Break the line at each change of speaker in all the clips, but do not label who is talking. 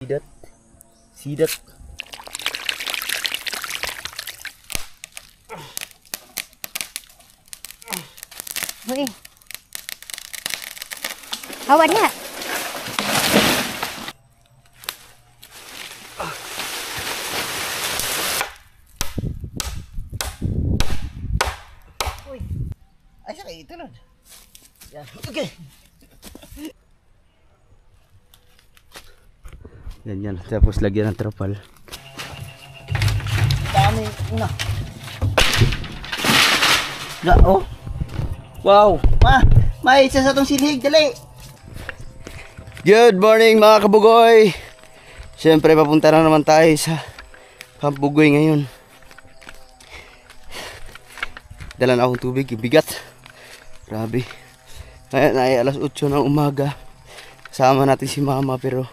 Sidat. Sidat.
Uy. Hawa dia. Uy.
Ay, sakay ito lang. Yan. Okay. Ganyan. Tapos lagyan ng trapal. Dami. Una. Oh. Wow. May isa sa tong silhig. Dali. Good morning mga kabugoy. Siyempre papunta na naman tayo sa Camp Bugoy ngayon. Dala na akong tubig. Bigat. Grabe. Ngayon ay alas 8 ng umaga. Kasama natin si mama pero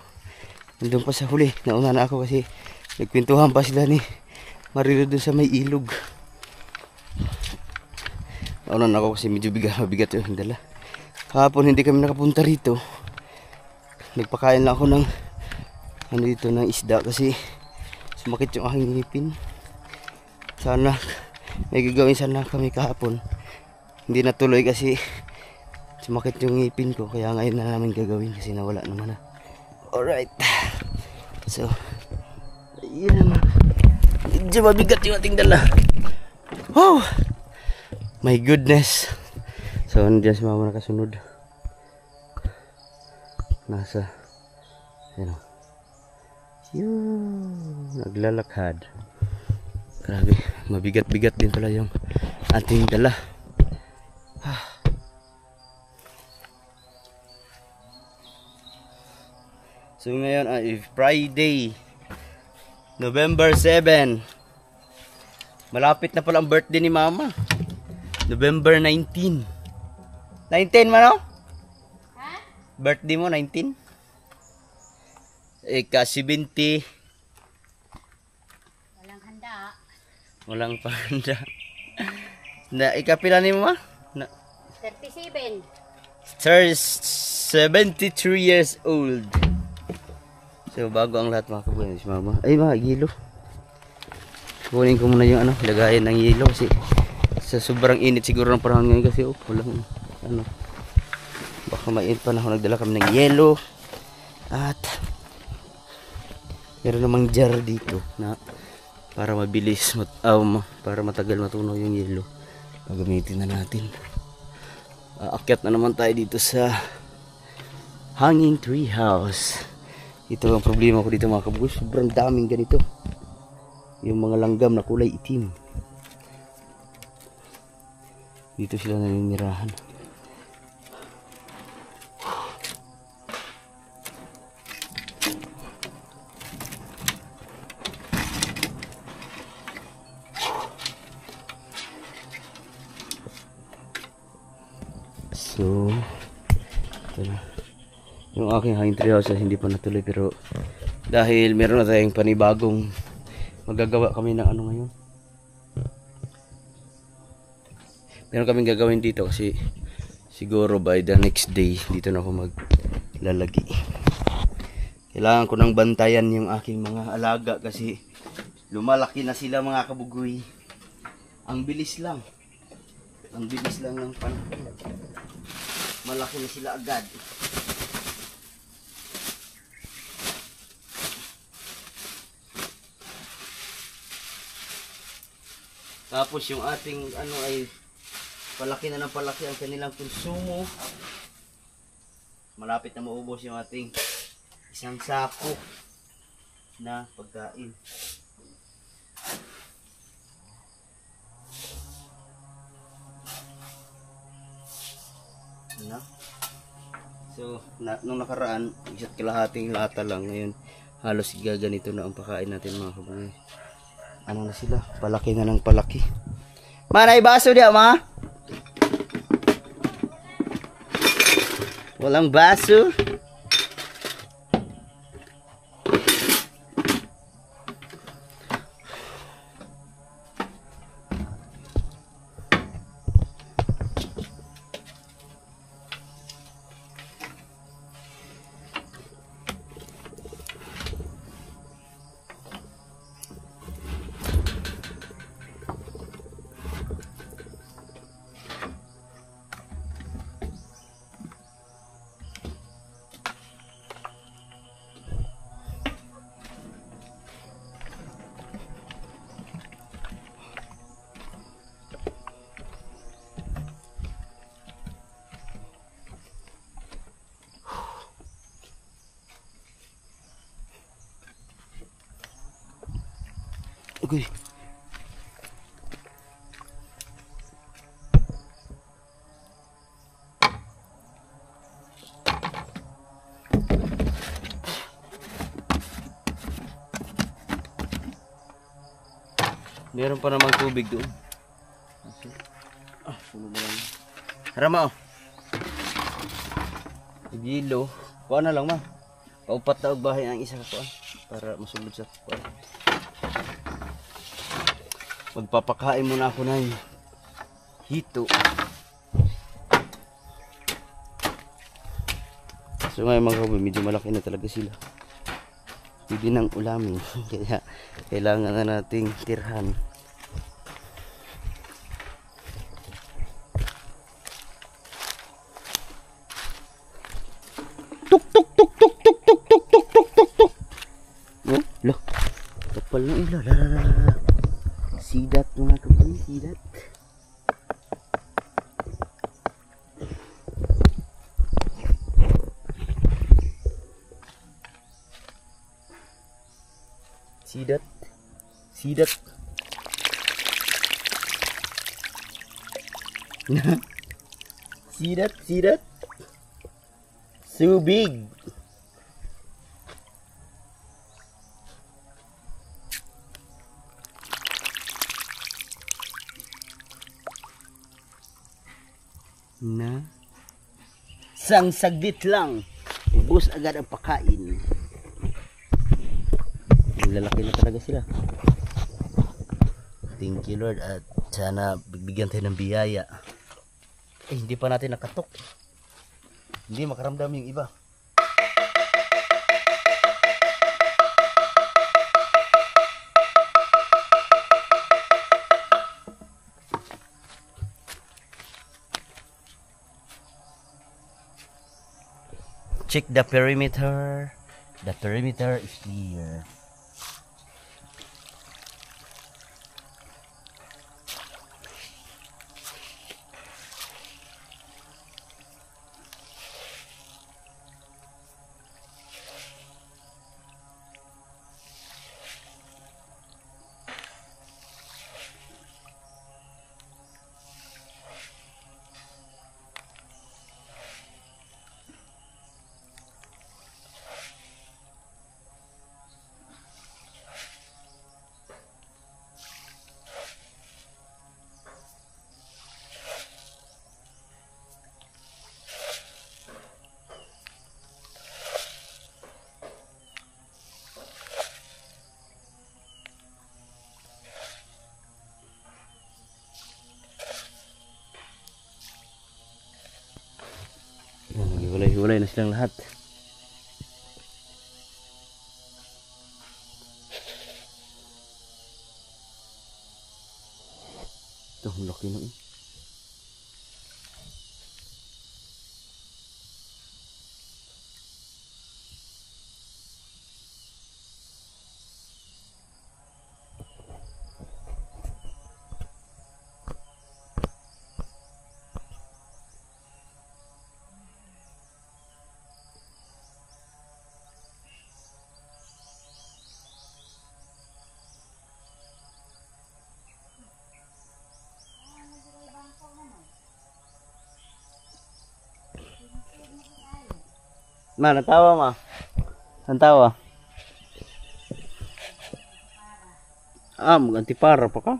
nandun pa sa huli. Nauna na ako kasi nagkwentuhan pa sila ni Marilo doon sa may ilog. Nauna na ako kasi medyo mabigat yung dala. Kahapon hindi kami nakapunta rito. Nagpakain lang ako ng ng isda kasi sumakit yung aking ngipin. Sana may gagawin sana kami kahapon. Hindi natuloy kasi sumakit yung ngipin ko. Kaya ngayon na namin gagawin kasi nawala naman na. Alright. So, ayun naman. Medyo mabigat yung ating dala. Wow! My goodness. So, nandiyan si mama nakasunod. Nasa, yun o. Yun, naglalakad. Grabe, mabigat-bigat din pala yung ating dala. So ngayon ay Friday, November 7. Malapit na pala ang birthday ni mama. November 19. 19 man o? Ha? Birthday mo 19? Ika 70.
Walang handa.
Walang pahanda. Na ikapila ni mo ma?
37.
73 years old. So bago ang lahat mga kabuhay si mama. Ay mga yelo. Kunin ko muna yung lagayan ng yelo kasi sa sobrang init siguro ng panahon ngayon kasi walang baka mainit pa na ako. Nagdala kami ng yelo at meron namang jar dito na para mabilis para matagal matunaw yung yelo. Gagamitin na natin. Aakyat na naman tayo dito sa Hanging Tree House. Ito ang problema ko dito mga kabugoy. Sobrang daming ganito. Yung mga langgam na kulay itim. Dito sila naninirahan. So, ito na. Yung aking hanging tree house hindi pa natuloy pero dahil meron na tayong panibagong magagawa kami ng ngayon. Meron kaming gagawin dito kasi siguro by the next day dito na ako maglalagi. Kailangan ko nang bantayan yung aking mga alaga kasi lumalaki na sila mga kabugoy. Ang bilis lang. Ang bilis lang ng panahon. Malaki na sila agad. Tapos yung ating ay palaki na ng palaki ang kanilang konsumo. Malapit na maubos yung ating isang sako na pagkain. So, nung nakaraan, isa't kalahating lata lang. Ngayon, halos gaganito na ang pagkain natin mga kabugoy. Ano na sila? Palaki na ng palaki. Manay baso diya, ma? Walang baso? Agoy. Meron pa namang tubig doon. Sunog na lang. Harama oh. Gilo. Kuha na lang ma. Paupat na og bahay ang isa ka kuha. Para masulod sa kuha. Magpapakain muna ako ng hito. So ngayon mga kaboy, medyo malaki na talaga sila. Pwede nang ulamin. Kaya kailangan na nating tirhan. Tuk tuk tuk tuk tuk tuk tuk tuk tuk tuk tuk. Oh, loh. Kapal na ila. La. Sidat mga kaboy, sidat. Sidat. Sidat. Sidat, sidat. So big. Na. Sang saglit lang. Ubus agad ang pakain. Lalaki na talaga sila. Thank you Lord at sana bigyan tayo ng biyaya. Hindi pa natin nakatok. Hindi makaramdam yung iba. Check the perimeter. The perimeter is clear. Hiwalay na silang lahat. Ito, ang laki na eh. Ma, natawa ma. Natawa. Mag-antipara pa ka?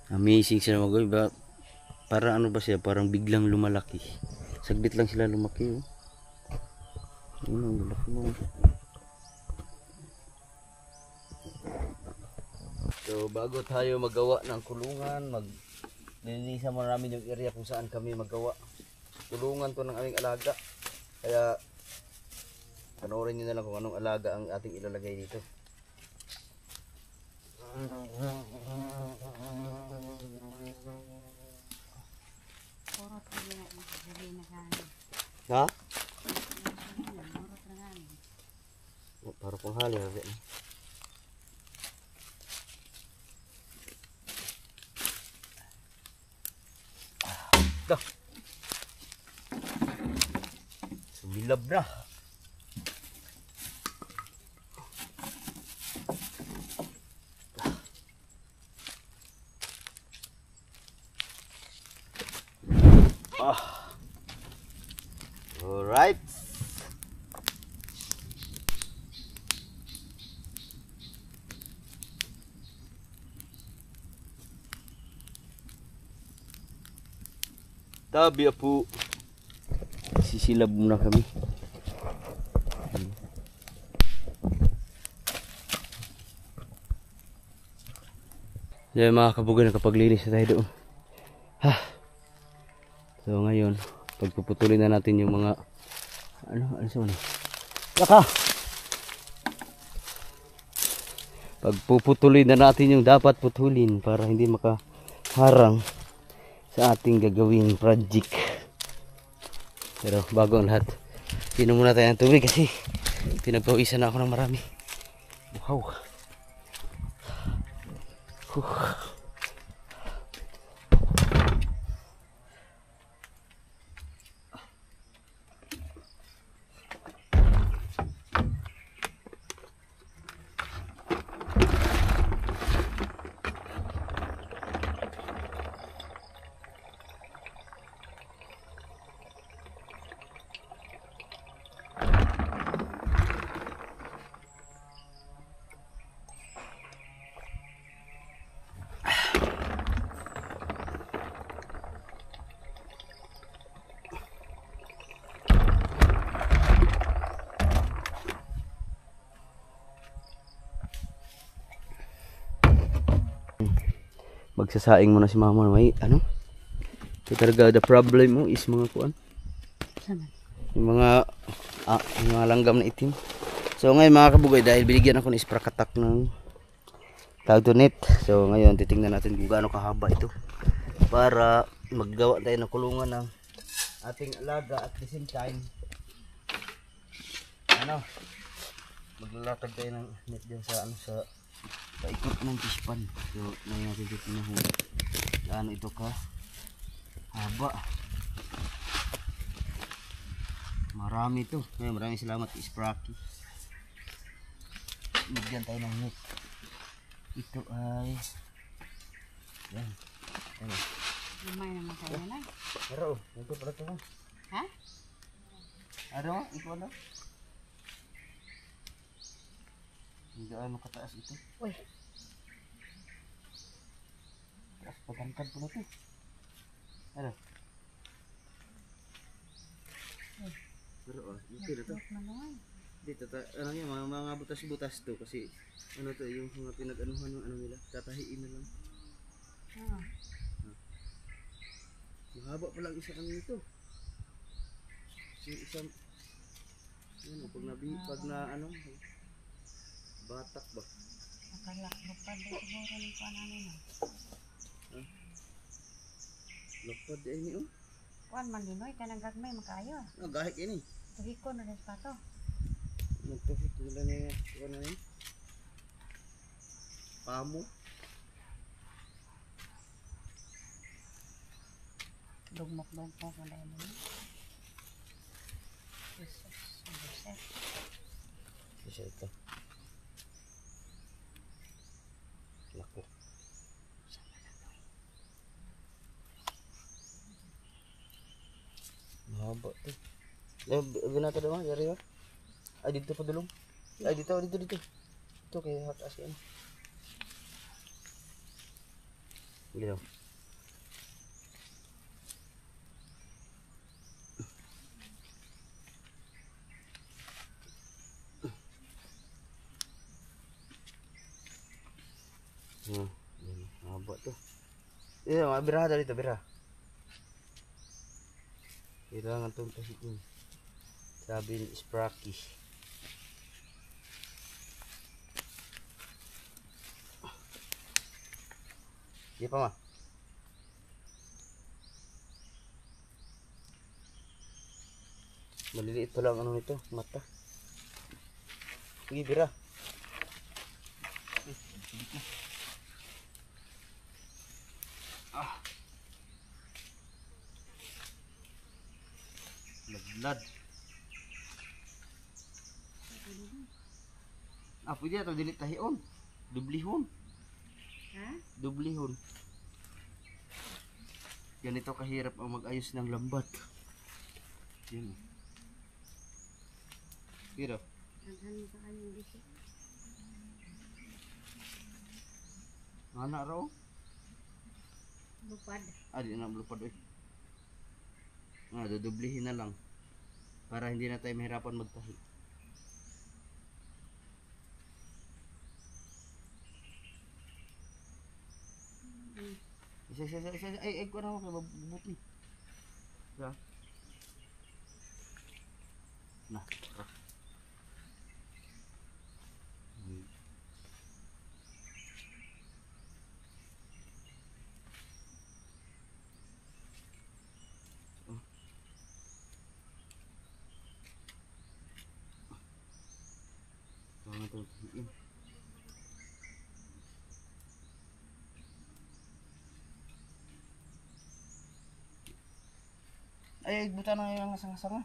Amazing sila mag-uwi ba? Para ano ba siya? Parang biglang lumalaki. Saglit lang sila lumaki. Oh. Ang laki mo. So bago tayo magawa ng kulungan, nilinisan mo namin yung area kung saan kami magawa. Kulungan to ng aming alaga. Kaya panoorin nyo na lang kung anong alaga ang ating ilalagay dito. Ha? Para pong hali. Go. Milab na. Alright. Tabi po. Sisilab muna kami. Yan mga kabugan, nakapaglinis na tayo doon. So ngayon, pagpuputulin na natin yung mga ano sa ano. Laka. Pagpuputulin na natin yung dapat putulin para hindi makaharang sa ating gagawing project. Pero bago ang lahat, inom muna tayo ng tubig kasi pinagpawisan na ako ng marami. Wow. Magsasaing muna si mama. May ano? So talaga the problem mo is mga kuan. Yung mga langgam na itim. So ngayon mga kabugay, dahil binigyan ako ng isprakatak ng tawag to net. So ngayon titingnan natin kung gaano kahaba ito para maggawa tayo ng kulungan ng ating alaga at the same time maglalatag tayo ng net dyan sa sa paikot ng fish pond. So ngayon natin titingnan kung gaano ito ka haba. Marami ito. Ngayon maraming salamat Sprocky. Bigyan tayo ng net. Ito ay yan. Ano?
Lumay naman tayo na.
Pero ito pala ito.
Ha?
Ano? Ito ano? Hindi ano kataas ito.
Uy.
Taas patangkad po na ito. Ano? Pero ito na ito. Dito ano yan, mga butas-butas to kasi ano to yung mga pinag-anuhan ng ano nila, tatahiin na lang. Mahaba pa lang isa ano nito. Yung isang ano, pag na ano batak ba?
Akala lupad din siguro ng panano na.
Lupad din ni oh.
Kuan man dinoy kanang gagmay makayo.
Gahik ini.
Tuhiko na des pato.
Nagtufik nila na ano yun? Pamo.
Dugmok ba po kung dahil mo?
Isa ito. Lako. Mahaba ito. Binata doon, yari ba? Ay dito pa dulong. Ay dito. Ito kaya hataas yan. Gila. Haba to. Biraha dito, biraha. Kailangan itong tahiin. Sabi ni Sprocky. Di pa ma. Maliliit pa lang ano nito, mata. Sige, bira. Naglad. Pwede na ito dili tahion. Dublihon.
Ha?
Dublihon. Ganito kahirap ang mag-ayos ng lambat. Yan. Pero,
Naghanin pa kanyang disi.
mana raw?
Lupad.
Di na lupad eh. Dudublihin na lang. Para hindi na tayo mahirapan magtahi. Isa. Ay, ko na ako kay mabuti. Ya. Nah. Jangan terlalu. Ay, buta na yung sanga-sanga.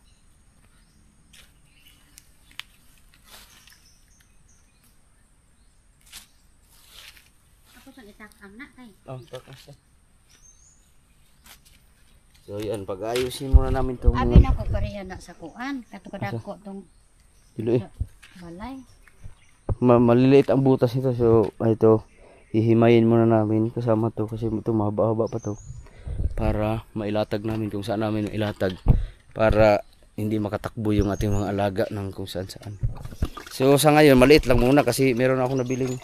Ako sa itakam na kay.
Takas. So yan, pag-ayusin muna namin itong
Abi na ko pareha na sa kuan. Kato kadako tong
dilo
balay.
Maliliit ang butas nito. So ito, hihimayin muna namin kasama to kasi ito mahaba-haba pa to. Para mailatag namin kung saan namin ilatag. Para hindi makatakbo yung ating mga alaga ng kung saan. So sa ngayon, maliit lang muna kasi meron akong nabiling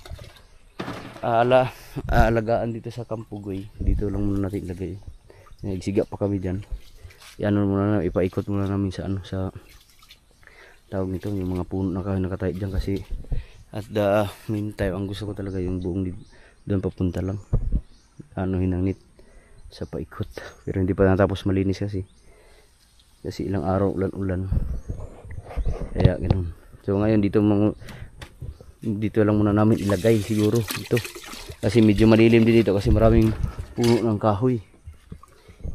alagaan dito sa Kampugoy. Dito lang muna natin ilagay. Nagsiga pa kami dyan. Yan muna, ipaikot muna namin sa sa tawag nito, yung mga puno na nakatayo dyan kasi at the meantime, ang gusto ko talaga yung buong doon papunta lang. Hinangit sa paikot. Pero hindi pa natapos malinis kasi ilang araw ulan-ulan. Kaya ganoon. So ngayon dito lang muna namin ilagay siguro ito. Kasi medyo malilim din dito kasi maraming puno ng kahoy.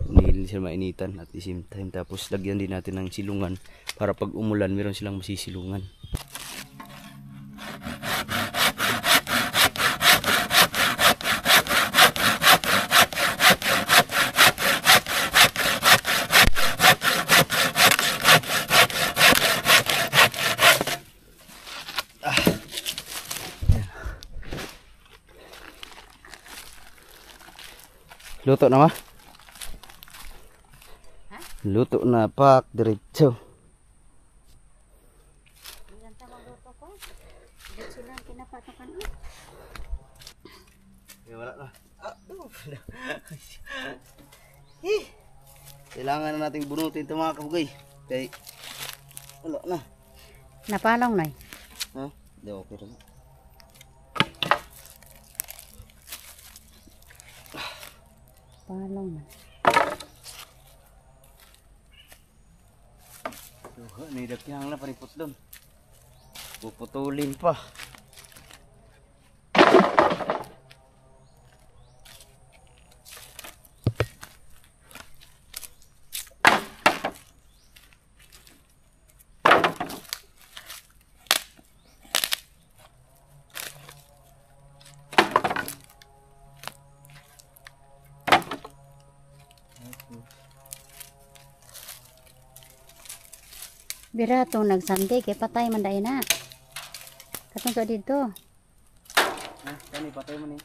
Hindi sila mainitan at the same time. Tapos lagyan din natin ng silungan para pag umulan meron silang masisilungan. Luto na ma? Luto na pak diretso.
Ilan ta magluto ko? Dito lang kinapatokan.
Wala na. Kailangan na nating bunutin ito mga kabugay. Kaya wala na.
Napalong na.
Ha? Di okay rin.
Palong na.
Nidakyang na panipot doon. Puputulin pa.
Bira tong nagsandi kay patay man dai na. Katong sa dito.
Kani patay mo ni.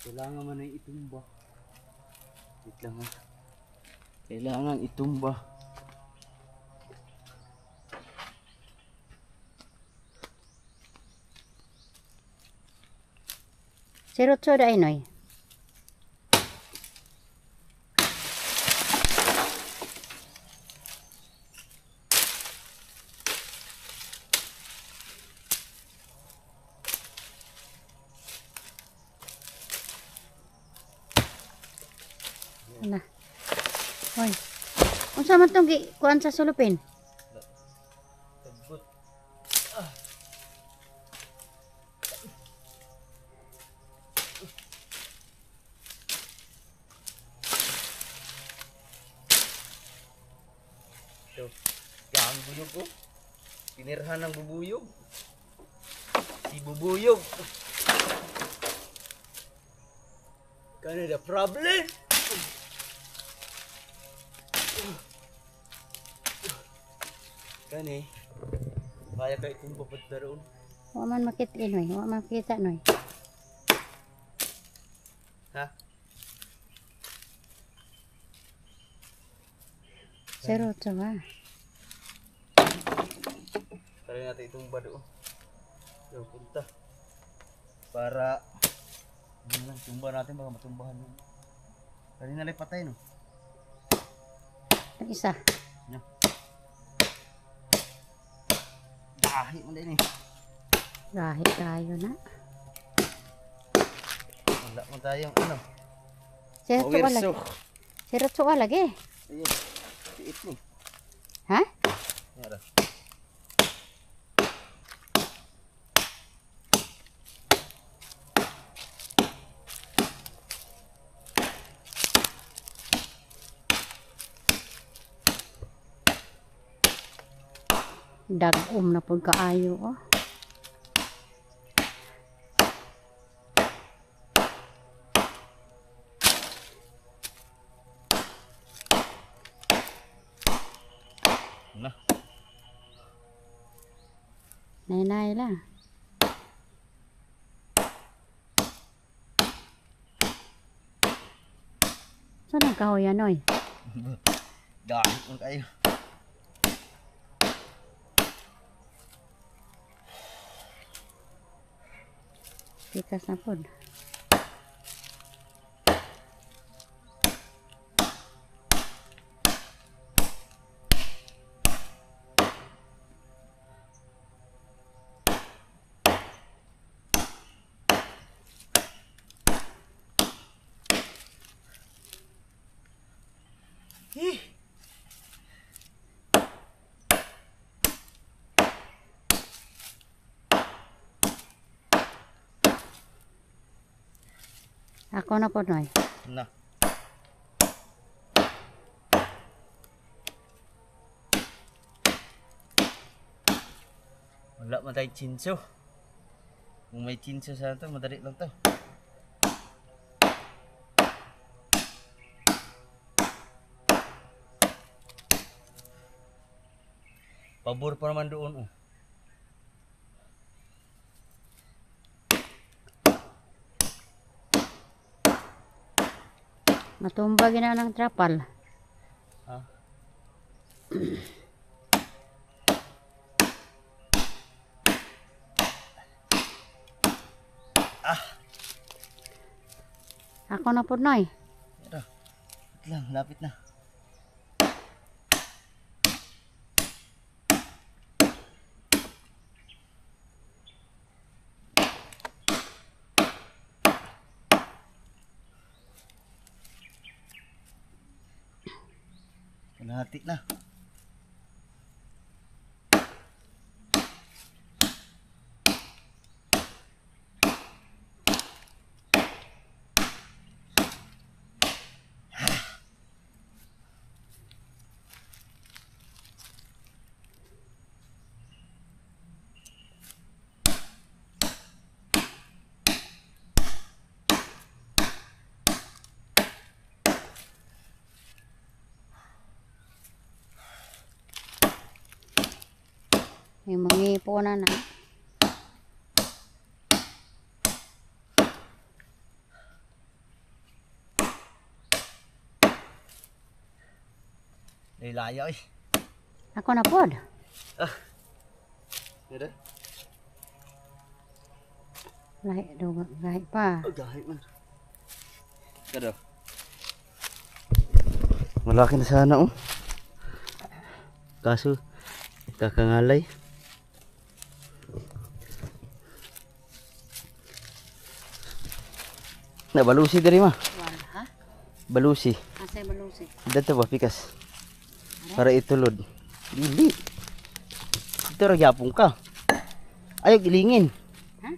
Kailangan man ay itumba. Wait lang ha. Kailangan itumba.
Sirotso dai noy. Ana. Hoy. Unsa man tong kuan sa sulupin?
Tagbot. So, ang buyog ko. Tinirhan ng bubuyog. Ibubuyog. Kano the problem? Kani. Kaya ka itong papunta roon.
Wa man makita noy, wa man makita noy.
Ha?
Serotso ba?
Try natin itong bado. Yung punta. Para tumba natin baka matumbahan mo. Kanina lang patay no.
Ang isa.
No. Dahi mo din eh.
Gahi tayo na.
Wala mo tayong ano.
Serotso ka lagi. Serotso ka lagi.
Ayun. Tiit ni.
Ha?
Yara.
Dagom na pud kaayo oh.
Na.
Nay lang. Saan ang kahoyan oy?
Dahi mo kayo.
Tikas na pud. Ako na po noy.
Na. Wala man tayong chinso. Kung may chinso sa ito, madali lang to. Pabor pa naman doon oh.
Matumba gina ng trapal.
Ha?
Ako na po noy.
Ito. Wait lang, lapit na. Kalahati na.
May mangipo na na.
Layo eh.
Ako na pod.
Ah. Ito.
Lahi pa.
Oh, gahi man. Ito. Malaki na sana oh. Kaso kakangalay. Na balusi dari mah.
Ha?
Balusi.
Asa balusi?
Dito ba pikas? Para itulod. Dili. Ito ra gyapon ka. Ayaw gilingin.
Ha?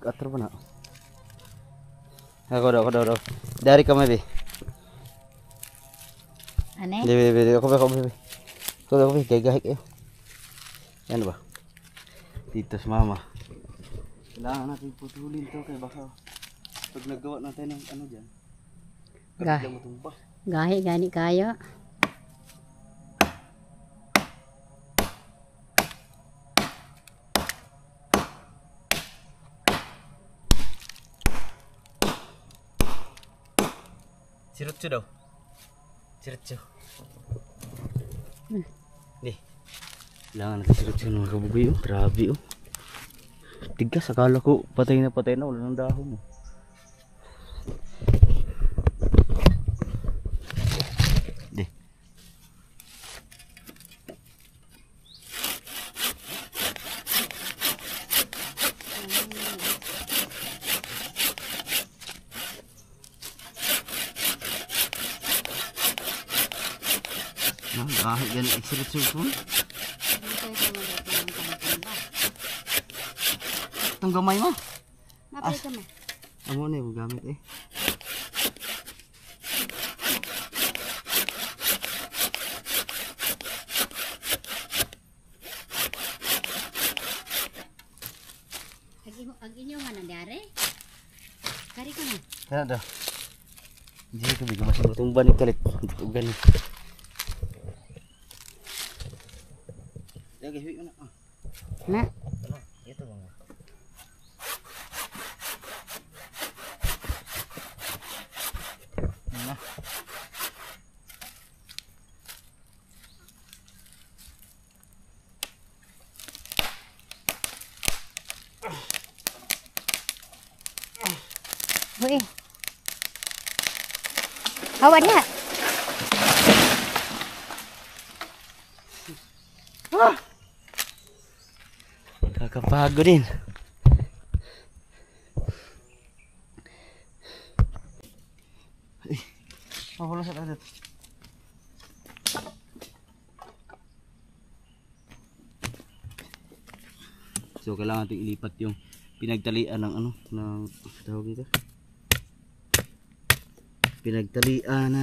atro pa na. Ako daw. Dari ka may be.
Ane?
Be. Ako be. Ako be, gagahik kayo. Yan ba? Dito sa mama. Kailangan natin putulin to kay baka pag nagawa natin ng ano dyan. Kapag mo tumba.
Gahi gani kayo.
Sirutsu daw. Sirutsu. Nih. Kailangan natin sirutsu ng mga kabuboy. Oh. Grabe oh. Tigas, akala ko patay na wala nang dahon. Oh. Di. Kahit ganun exercise ko. Itong gamay mo.
Napay ka mo.
Amo na yung gamit eh.
Ag inyo man ang dare. Kari ko na.
Kaya daw. Hindi ko bigyan masih bertumban ni kalit. Untuk gani. Lagi hiwi na.
Na.
Ano? Ito mga. Na.
Uy. Hawa dia.
Kakapagod din. Wala sa adat. So kailangan natin ilipat yung pinagtalian ng ano, ng tawag dito. Pinagtalian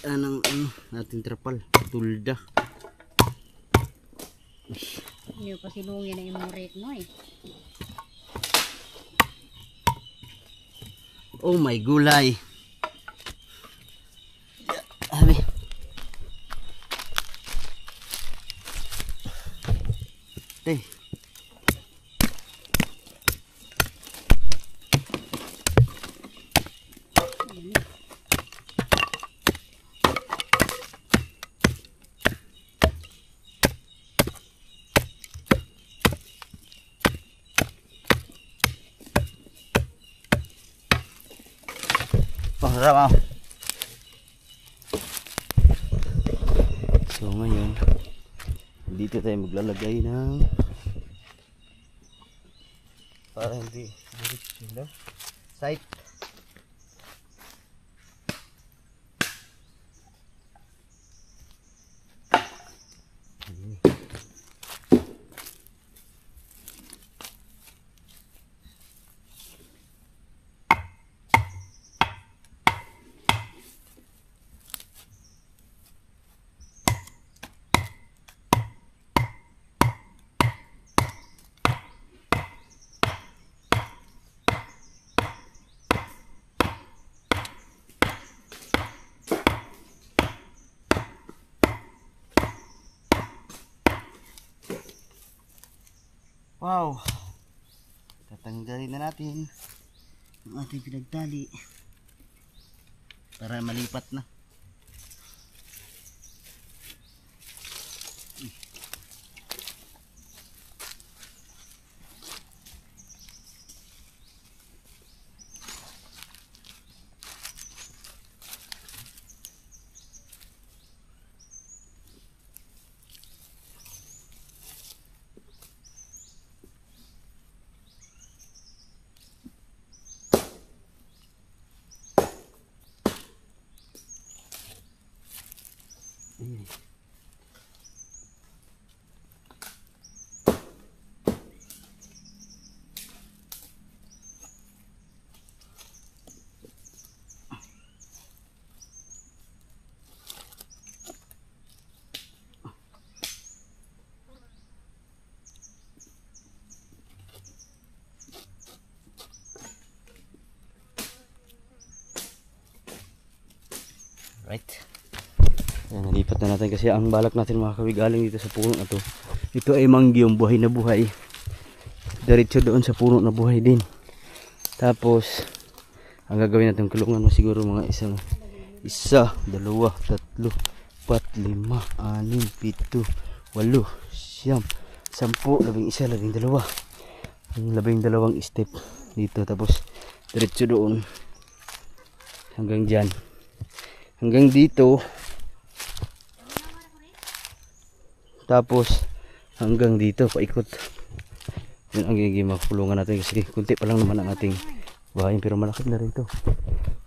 ng ano nating trapal, tulda.
Ini pa sinungin na imong rate no eh.
Oh my gulay. Abi. Teh. Sarap ah. So ngayon dito tayo maglalagay ng para hindi diretso no? Site. Wow. Tatanggalin na natin ang ating pinagtali para malipat na. Right. Ayan, nalipat na natin kasi ang balak natin mga kawig galing dito sa puno na to. Ito ay mangyong buhay na buhay. Diretso doon sa puno na buhay din. Tapos ang gagawin natin kulungan mo siguro mga isa, dalawa, tatlo, 4, 5, 6, 7, 8, 9, 10, 11, 12. Ang 12 step dito, tapos diretso doon hanggang dyan, hanggang dito, tapos hanggang dito paikot. Yun ang giging makulungan natin kasi kunti pa lang naman ang ating bahay, pero malaki na rin ito.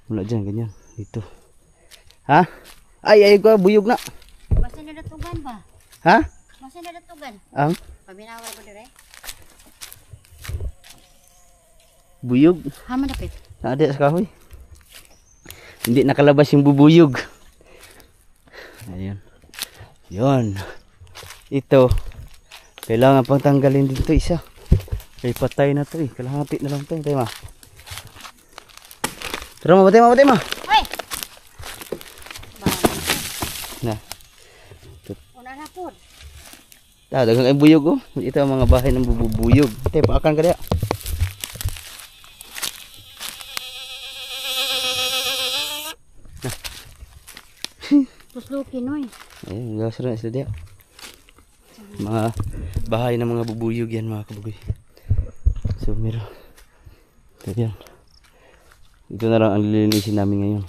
Mula dyan ganyan dito. Ha? Ay ko buyog na.
Basta nadatugan ba?
Ha?
Basta nadatugan.
Ang
Paminawar ko dire.
buyog.
Hama dapit.
Ada sa kahoy. Hindi nakalabas yung bubuyog. Ayan. Yun. Ito. Kailangan pang tanggalin dito isa. Kaya patay na to eh. Kalahati na lang to. Tayo ma. Tara ma, batay ma.
Hoy!
Na.
Una na po.
Dagang ay buyog oh. Ito ang mga bahay ng bubuyog. Tayo paakan ka diya.
Puslukin oy.
Ayun, gasar na sila diya. Mga bahay ng mga bubuyog yan mga kabugoy. So meron. Ito yan. Ito na lang ang lilinisin namin ngayon.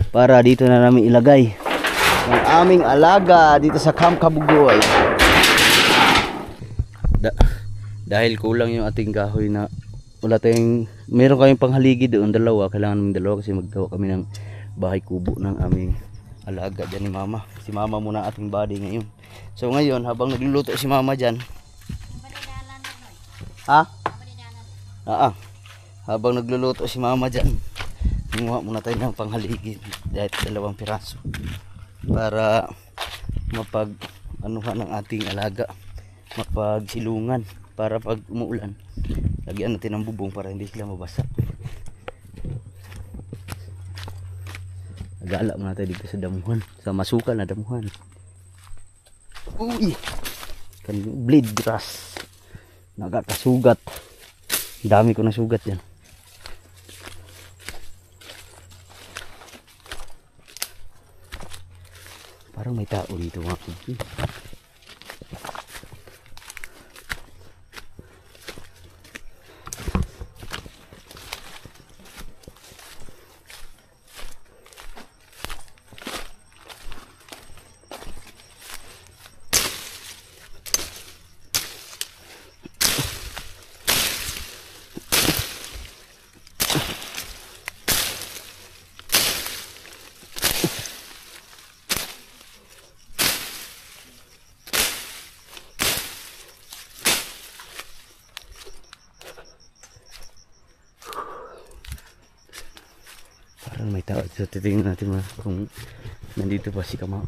Para dito na namin ilagay ang aming alaga dito sa Camp Kabugoy. Dahil kulang yung ating kahoy na wala tayong, meron kaming panghaligi doon dalawa. Kailangan namin dalawa kasi maggawa kami ng bahay kubo ng aming alaga dyan ni mama. Si mama muna ating body ngayon. So ngayon habang nagluluto si mama dyan. Ha? Habang nagluluto si mama dyan, gumawa muna tayo ng panghaligi dahil 2 piraso para mapag anuhan ng ating alaga, mapagsilungan para pag umuulan lagyan natin ng bubong para hindi sila mabasa. Nag-aala muna tayo dito sa damuhan, sa masukal na damuhan. Uy! Blade grass. Nagkakasugat. Dami ko na sugat yan. Parang may tao dito mga kubi. Parang may tao. So titingnan natin kung nandito pa si Kamao.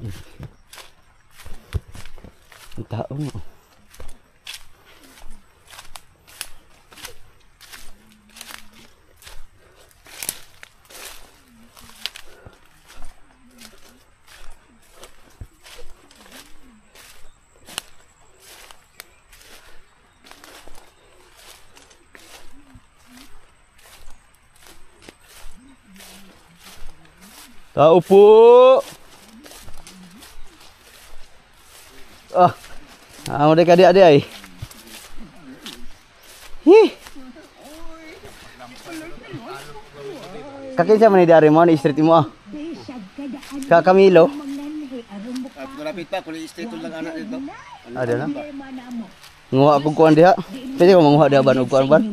May tao mo. Tao po. Amo dek adik-adik ai. Hi. Kakin siya man dari mo ni street mo ah. Ka Camilo.
Lapit pa kung street lang anak dito.
Ada na. Nguha ko kuan diha. Pwede ko manguha diha ban og kuan ban.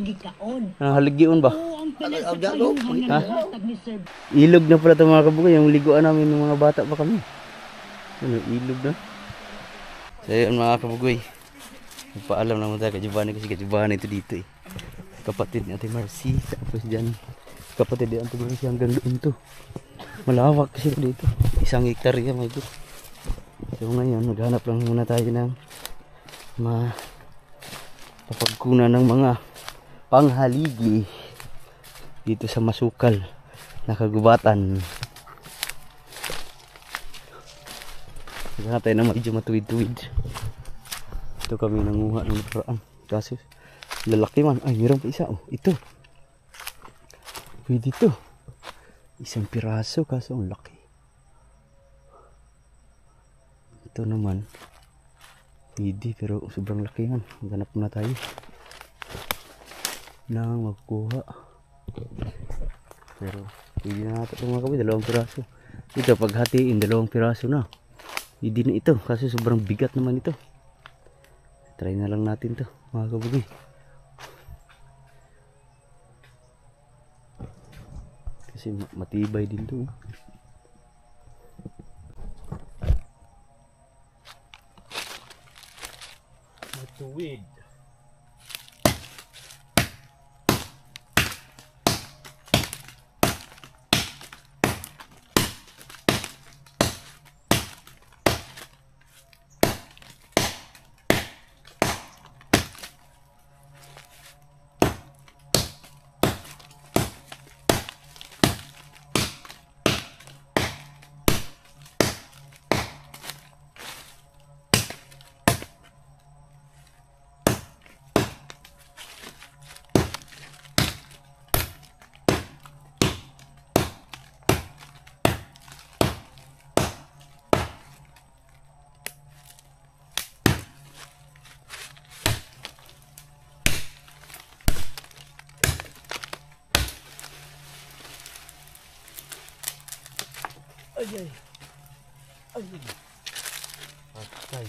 Nang haligiun ba? Ha? Ilog na pala ito mga kabugoy. Yung liguan namin ng mga bata pa kami. Ano, ilog na. So yun mga kabugoy. Nagpaalam naman tayo kay Giovanni kasi kay Giovanni ito dito eh. Kapatid ni Ate Marcy. Tapos dyan. Kapatid ni Ate Marcy hanggang doon to. Malawak kasi dito. 1 hektarya mga ito. So ngayon maghanap lang muna tayo ng mapagkunan ng mga panghaligi dito sa masukal na kagubatan. Maghanap tayo na medyo matuwid-tuwid. Ito kami nanguha ng nakaraan. Kaso, lalaki man. Ay, meron pa isa. Oh, ito. Pwede ito. Isang piraso kaso ang laki. Ito naman. Pwede pero sobrang laki man. Maghanap na tayo nang magkuha. Pero pwede na natin ito mga kabay. 2 piraso. Ito paghatiin 2 piraso na. Pwede na ito kasi sobrang bigat naman ito. Try na lang natin to mga kabugay. Kasi matibay din to. Matuwid. Ay, ay. Ay, ay. Okay.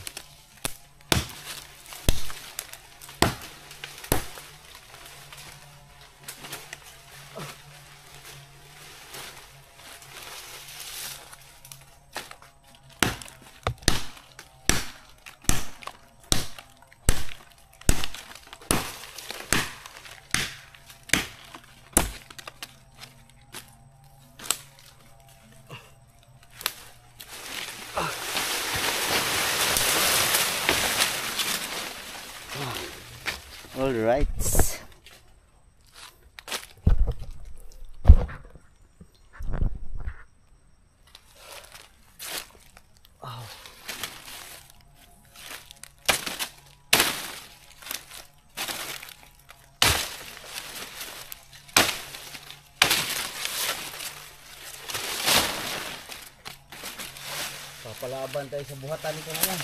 All right. Papalaban tayo sa buhatan ko na lang.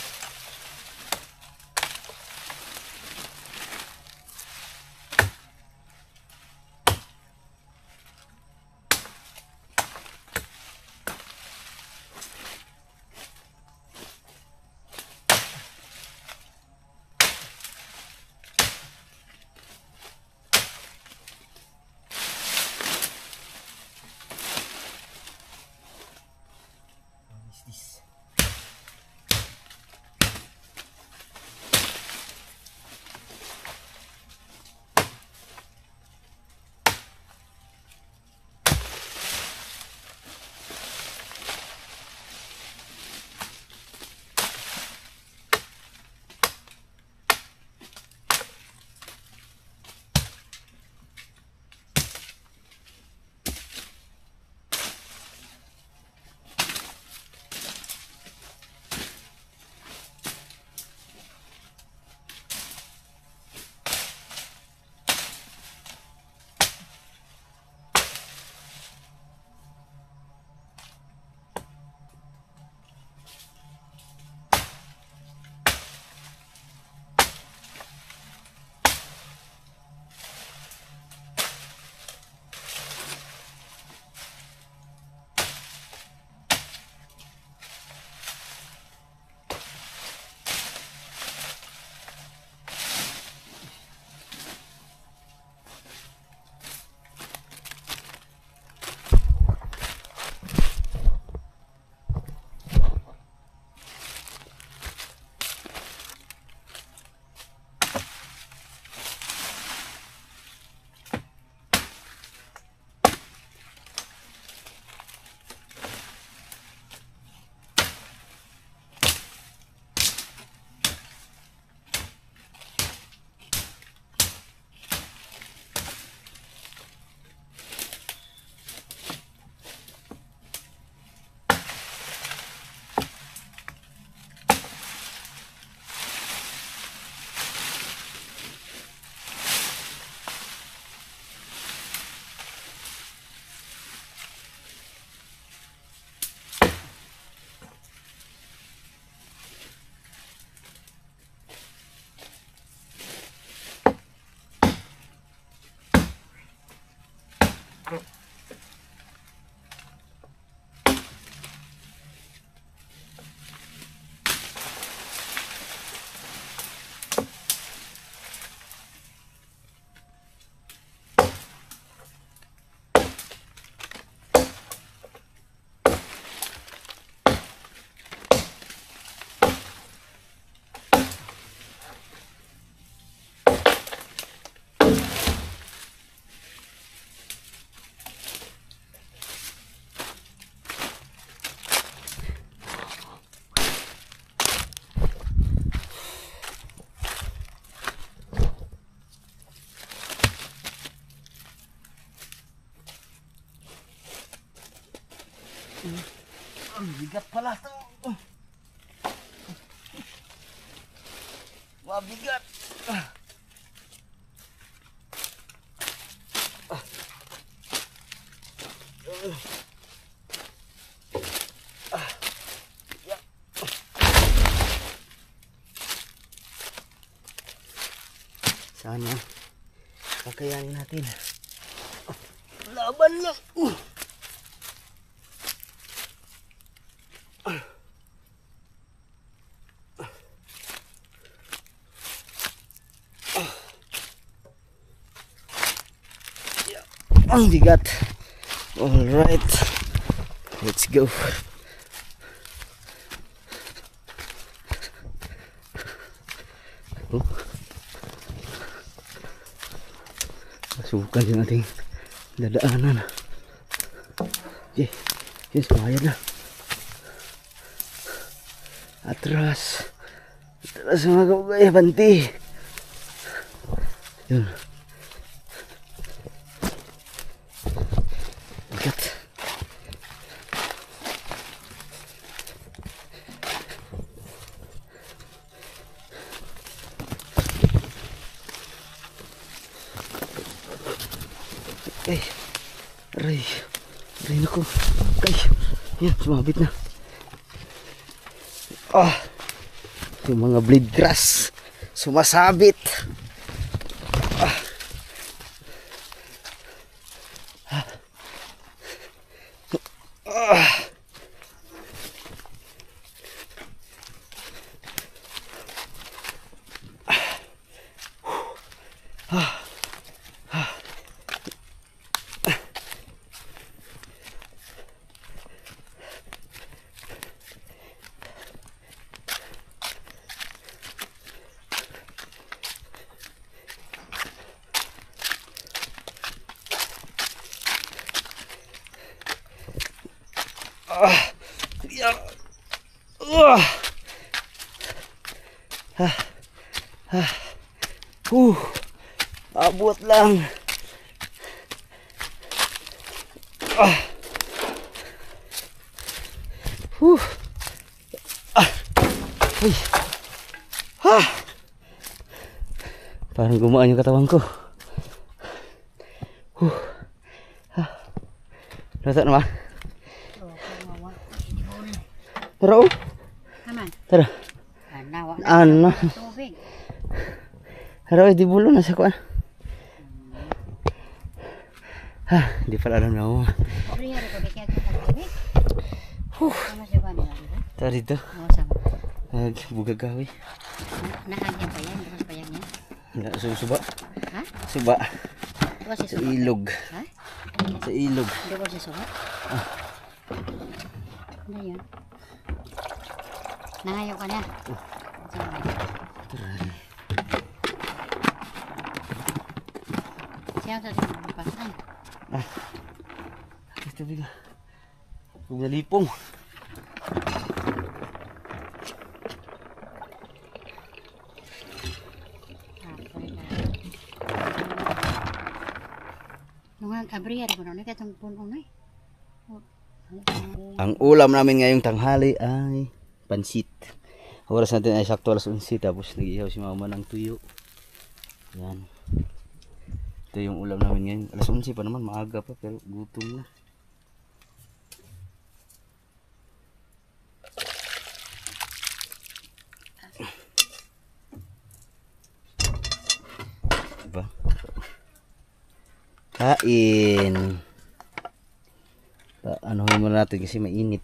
Ang bigat pala to. Mabigat. Sana kakayanin natin. Laban lang. Ang bigat. Alright. Let's go. Oh. Subukan din nating dadaanan. Okay. Yes, bayad na. Atras. Atras mga kabay. Banti. Yun. Bigat. Okay. Aray. Aray naku. Okay. Yan, sumabit na. Ah. Yung mga blade grass. Sumasabit. Ah. Ah. Ah. Ya. Abot lang. Uy. Parang gumaan yung katawan ko. Rasa naman. Tara oh.
Aman.
Tara.
Nawa
Ano?
tubig.
Tara, di bulo na sa kuan. Ha, di pala alam na ako.
Ori hari ko kaya ka tubig. Ano siya ba nila?
Tara dito.
Oh, sama.
Bugagawi.
Naagyan pa yan, mas payag niya.
Enggak suba.
Ha?
Suba.
Diba si
Sa
suba?
ilog.
Ha?
Sa ilog.
Diba si suba? Ano yun? Nangayo ka na. Siya sa pasan.
Ito biga. Huwag nalipong.
Nung abriya ko na katong puno na.
Ang ulam namin ngayong tanghali ay pansit. Oras natin ay sakto alas 11, tapos nag-ihaw si mama ng tuyo. Yan. Ito yung ulam namin ngayon. Alas 11 pa naman, maaga pa pero gutom na. Diba? Kain. Anuhin muna natin kasi mainit.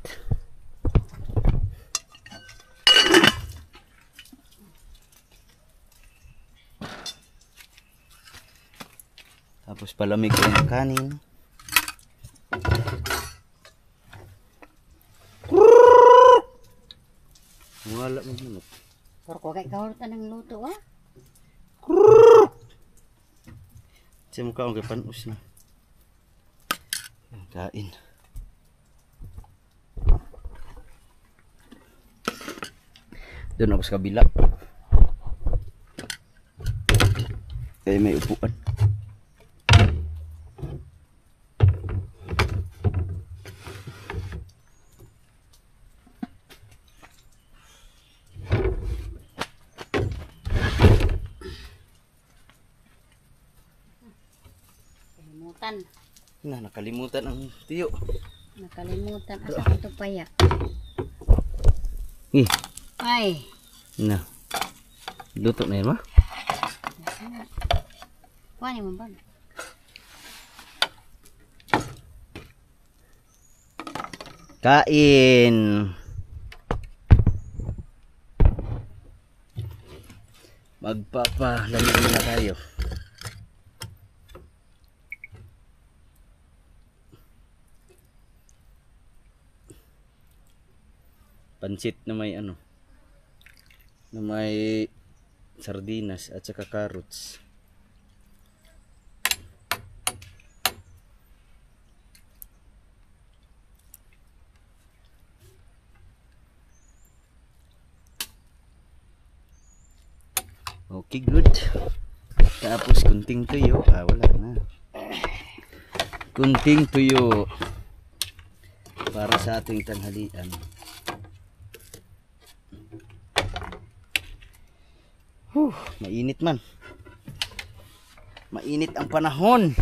Tapos palamig ko yung kanin. Wala mo yun.
Pero ko kay kahulutan ng luto ah.
Siya mukha akong kapanus na. Kain. Doon ako sa kabila. Kaya may upuan.
Kalimutan.
Nakalimutan ang tiyo.
Nakalimutan asa ito paya. Ay.
Luto na yun ma?
Kuha mo ba?
Kain. Magpapalamig na tayo. Pansit na may na may sardinas at saka carrots. Okay, good. Tapos kunting tuyo. Wala na. Kunting tuyo para sa ating tanghalian. Mainit man. Mainit ang panahon.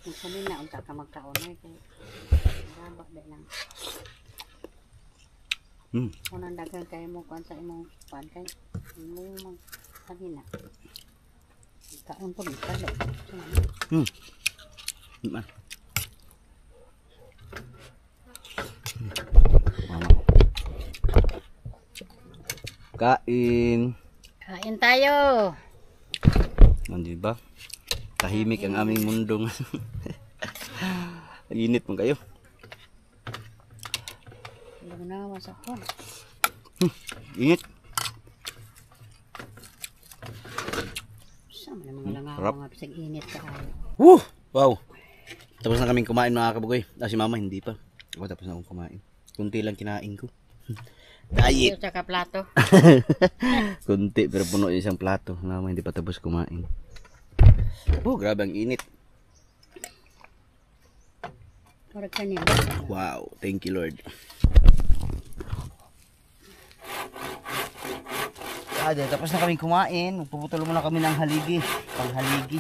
Kung sabi na unta ka magkaon ay kay baba da lang. Unang dagan kay mo kuan sa imong pan kay mo mag sabi na. Kaon po dito lo.
Man. Kain.
Kain tayo.
Di ba? Tahimik ang aming mundong. Init mo kayo.
Wala na masak ko.
Init.
Sama na mga langaw nga bisag init ka ayo.
Wow. Tapos na kaming kumain mga kabugoy. Si mama hindi pa. Ako tapos na akong kumain. Kunti lang kinain ko. Diet.
Ito sa plato.
Kunti pero puno yung isang plato. Mama hindi pa tapos kumain. Grabe ang init.
Parang kanina.
Wow, thank you Lord. Tapos na kaming kumain. Magpuputol muna kami ng haligi. Panghaligi.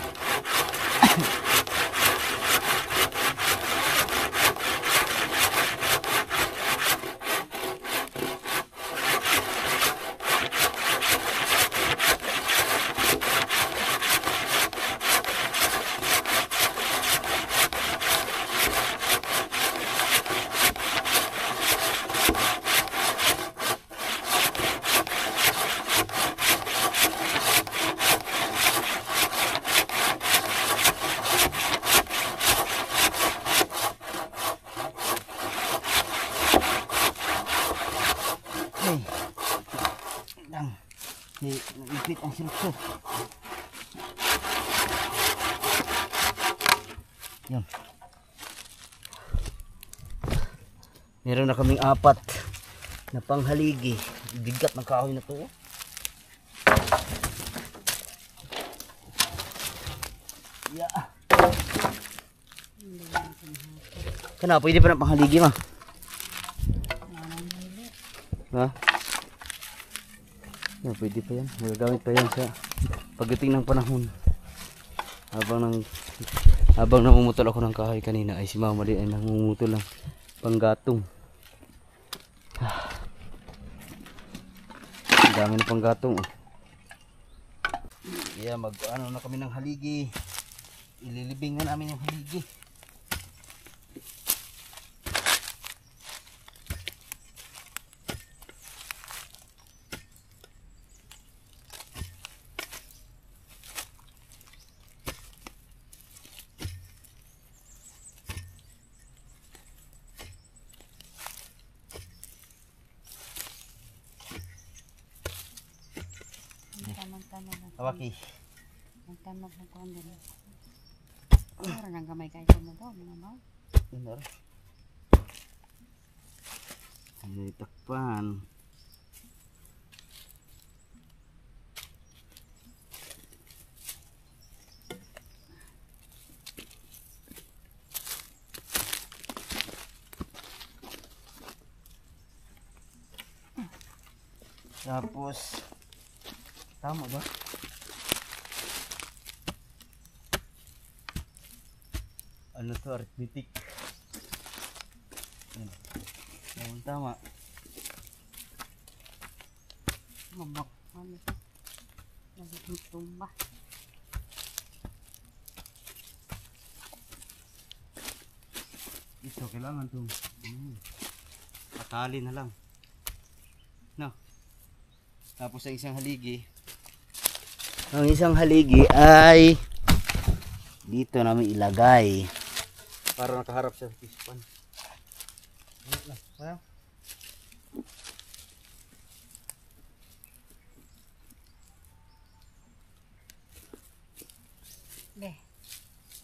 Ipit ang silukso. Yan. Meron na kaming 4 na panghaligi. Bigat ng kahoy na to. Yeah. Kana, pwede pa ng panghaligi ma? Ha? Pwede pa yan. Magagamit pa yan sa pagdating ng panahon. Habang namumutol ako ng kahoy kanina ay si mama din ay namumutol ng panggatong. Ang dami na panggatong. Kaya na kami ng haligi. Ililibing na namin yung haligi. Awaki.
Ang tanong ng kuwan din. Para nang gamay kayo mo daw, mga ba?
Benar. Ini takpan. Tapos tama ba? Ano to, arithmetic. Yan. Tama.
Mabak. Ano ito? Lagi tumba.
Ito, kailangan to. Patali na lang. No. Tapos ang isang haligi. Ang isang haligi ay dito namin ilagay. Para nakaharap sa pispan. Well.
Be.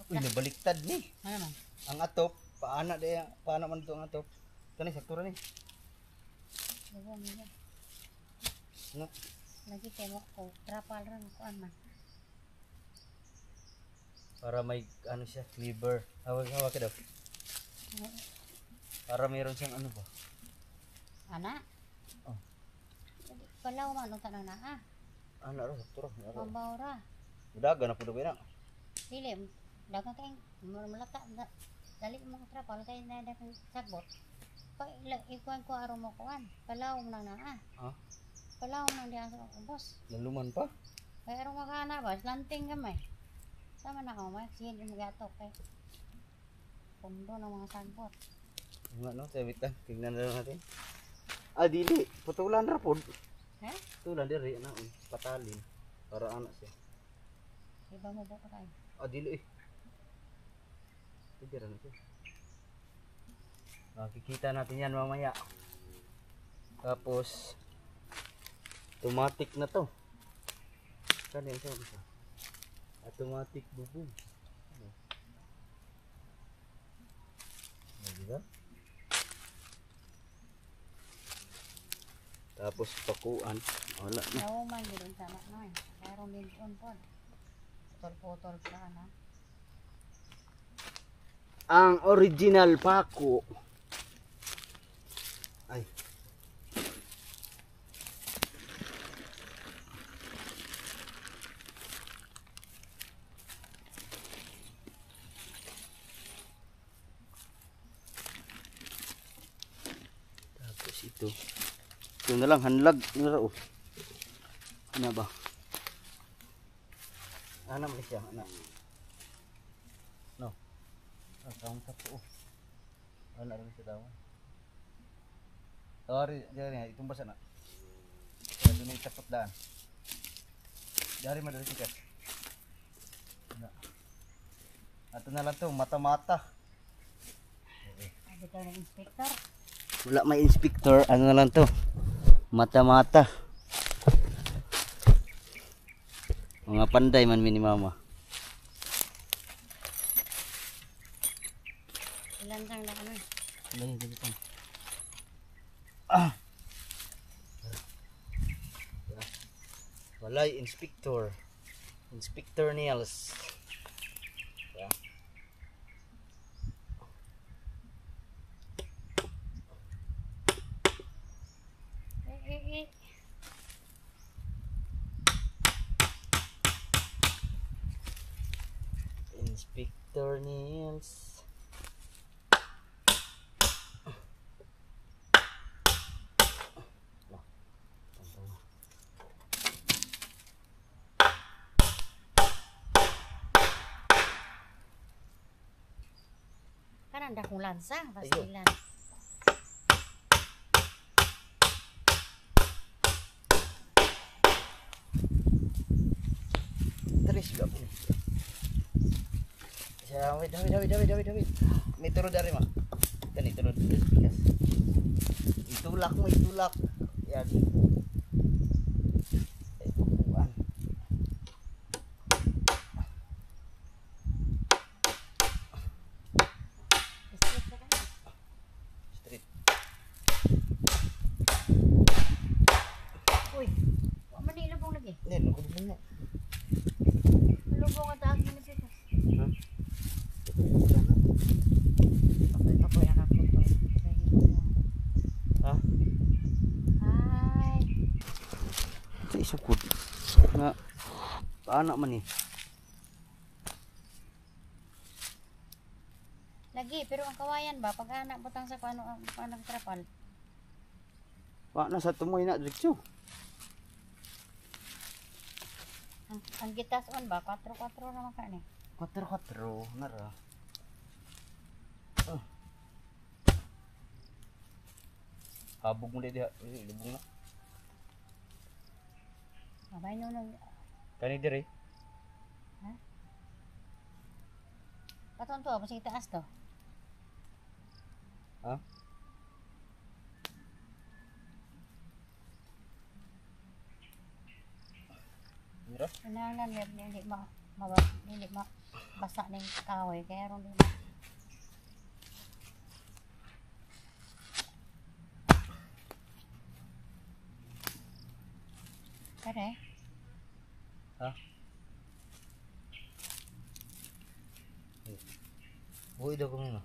Uy, nabaliktad ni.
Ano man?
Ang atop, paana man ito ang atop. Ito na, saktura ni. Ano?
Lagi kayo ko trapal ran ko man.
Para may ano siya, cleaver. Hawak ka daw. Para mayroon siyang ano ba?
Ana?
Oh.
Palaw man ang tanang naa.
Ano ro, saktura.
Pambaw ra.
Udaga na po daw na.
Dilim. Dagang kay malata dali mo ko trapal kay na dagang sagbot. Pag ikuan ko aro mo kuan. Palaw man naa.
Ha?
Palaw man diyan sa ubos.
Laluman pa?
Kay aro makana ba lanting gamay. Sama na ako may sin mo gatok kay. Pundo ng mga sagbot.
Nga no, sabit lang. Tingnan na lang natin. Ah, dili. Putulan ra po.
Ha?
Putulan diri na. Patalin. Para anak siya.
Iba mo ba kay?
Ah, dili eh. Tira na ito. Makikita natin yan mamaya. Tapos, automatic na to. Saan yan siya? Automatic bubong. Ano? Diba? Tapos pakuan. Wala na.
Daw man gid sama noy. Pero minton po. Putol-putol pa na.
Ang original pako. Ay. Tapos ito. Ito na lang hanlag na raw. Ano ba? Ano mo siya? Ano? No. Ang sa po. Ano rin siya daw? Sorry, diyan itong basa na. Kaya doon ay tapot daan. Dari madali sikat. Ato na lang to, mata-mata.
Abi ka na inspector.
Wala may inspector, ano na lang to? Mata-mata. Mga panday man mini mama.
Ilan sang na ano?
Lagi dito pa. Ah. Walay inspector. Inspector Niels. Yeah.
Eh.
Inspector Niels.
nanda kong lansang.
Ayun.
Pastilan.
Teris gak po. Siya, wait. May turod dari ma. Kani turod bigas. Itulak mo, itulak. Yan. Ay, buwan.
Straight ka na.
Street.
Uy, wala man ilubong lagi.
Hindi, lukod mo na.
Ilubong ang taas mo na siya.
Ha?
Apoy ang ako to.
Ha?
Ay.
Sa isukod. Nga, paano man eh.
Lagi, pero ang kawayan ba, pag anak butang sa paano ang trapal.
Paano sa tumoy na direksyo?
Ang gitas on ba, 4-4 naman ka ni.
4-4, nara. Habog mo diha, lubong na.
Abay nung
Kani dire.
paton to, masig taas to.
Ha? Mira.
Inangan hindi basa ning kahoy kaya ron din. Kare.
Ha? Buhay daw kami na.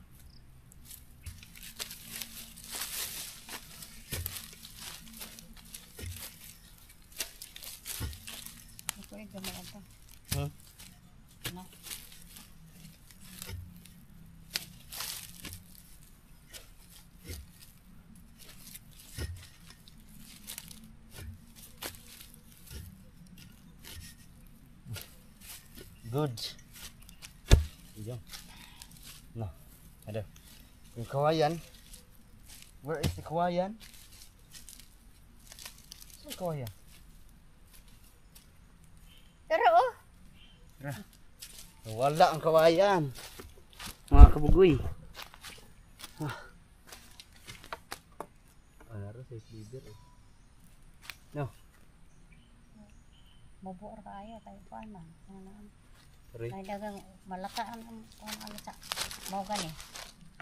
Ito ay gamay ito.
Hmm?
Na.
Good. Diyan. No. Ada. Yung kawayan. Where is the kawayan? Saan kawayan?
Pero oh,
Wala ang kawayan. Mga kabugoy. Ano sa leader eh. No.
mabuor kaayo tayo kuan man.
Sorry.
May dagang malakaan ang kuan ano sa mao gani.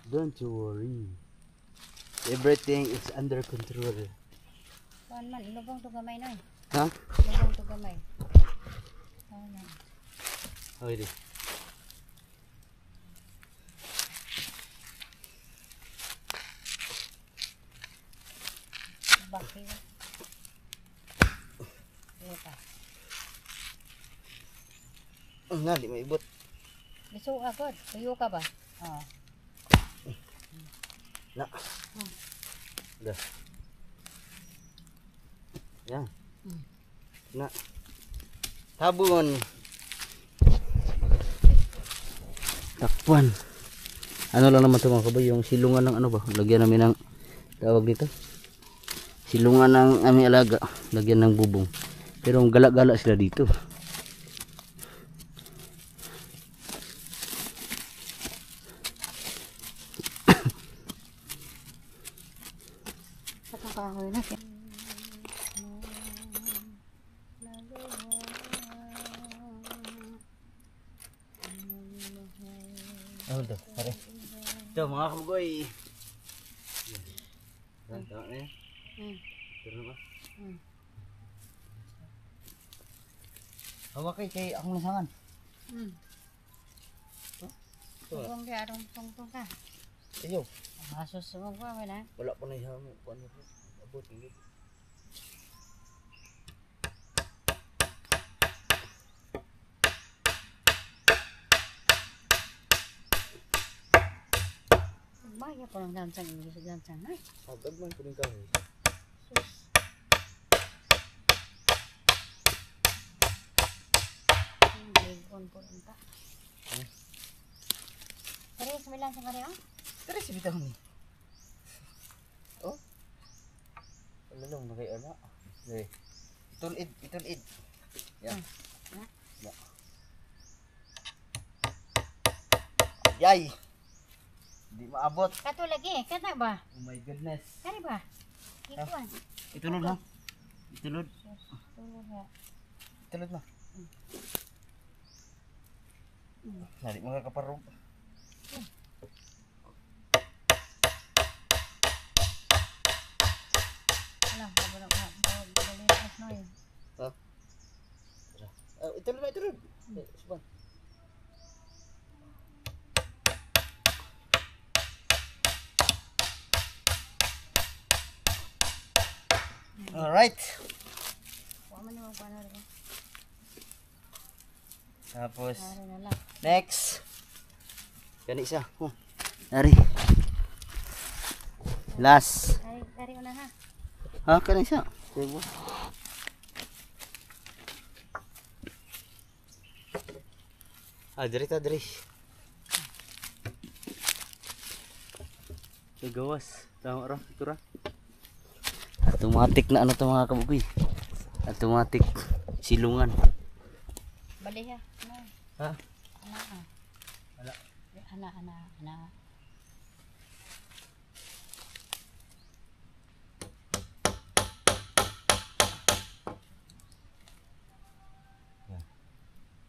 Don't you worry. Everything is under control.
Kuan man ilubong to gamay noy.
Ha?
Ilubong to gamay. Ayan.
Okay di.
Bakit? Ito.
Nga, di maibot.
Bisu agad. Tuyo ka ba? Oo.
Na. Dah. Yan. Na. Tabon. Takpan. Ano lang naman ito mga kaboy, yung silungan ng ano ba? Lagyan namin ng tawag dito. Silungan ng aming alaga. Lagyan ng bubong. Pero gala-gala sila dito.
Patong kahoy na.
Oh, ito, pare. Ito mga kaboy. Yan, tama na yan. Pero ba? Hawak kay akong nasangan.
Tungtong di arong tungtong ka.
Iyo.
Asos mo ba na?
Wala pa na iham. Paano po? Abot hindi.
Maya pa lang dansang English dansang ay.
Agad man po rin kami.
Sus. Ligon po rin ka. Pero Similan sa kare, oh.
Tara si bitaw ni. Oh. Wala lang magay ana. Eh. Itulid. Yan. Ya. Yay. Di maabot.
Kato lagi, kata ba?
Oh my goodness.
Kari ba? Ikuan.
Itulod ha. Itulod.
Tulog ha.
Itulod na. Nari mga kaparog.
Alam, balikas no yun.
Ha? Itulod na, itulod. Suban. Alright.
Huwag mo naman paano rin.
Tapos,
Dari na lang.
next. Gani isa. Dari. Last.
Dari una ha.
Ha, kani isa. Sige. Diri ta, diri. Gawas. Tama ra, ito ra. Automatic na ano to mga kabugoy. Automatic silungan.
Bali ha. Ano?
Ha?
Ana ha.
Wala.
Ana.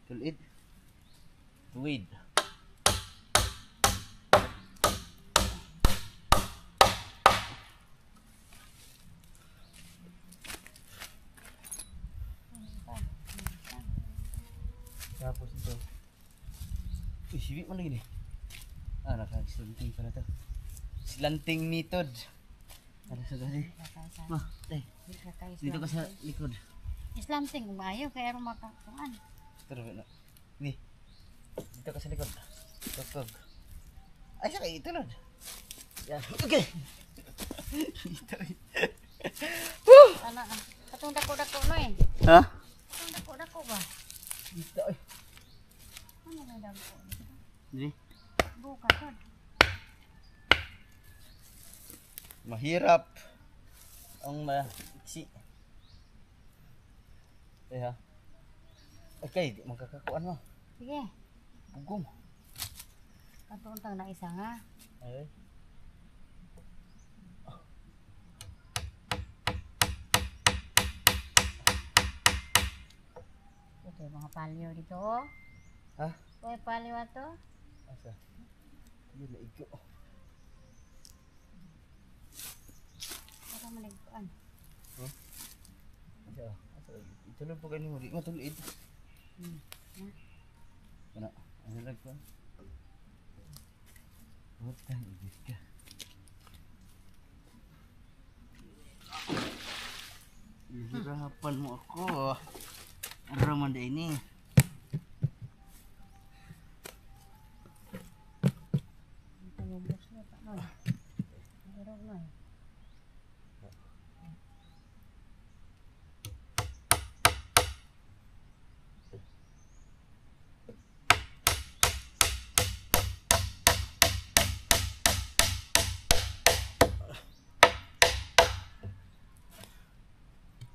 Tulid. Tuwid. Tapos ito. Uy, siwi mo lagi nih. Naka-slanting pa na to. Slanting method. Para sa gali. Ma, dito ka sa likod.
Islam ting umayo kaya ro makakuan.
Pero na. Ni. Dito ka sa likod. Tukog. Ay, sa kayo itulod. Yan. Okay. Ito.
Ana. Katong dako-dako no eh.
Ha?
Katong dako-dako ba?
Dito.
Ano na dako?
Ni.
Buka to.
Mahirap ang maiksi. Ha? Okay, di magkakakuan mo.
Sige.
Bugong.
Katong tang na isa nga.
Ay.
Ito yung mga palyo dito. Oh.
Ha?
May palyo ato.
Asa? Yun na igo.
Para maligkuan.
Asa? Asa? Itulog po kayo mo. Di matulid. Ano? Ano lang ko? Utang ibig ka. Hihirapan mo ako. Raman din ini.
Ito yung bus na pa no. Pero no.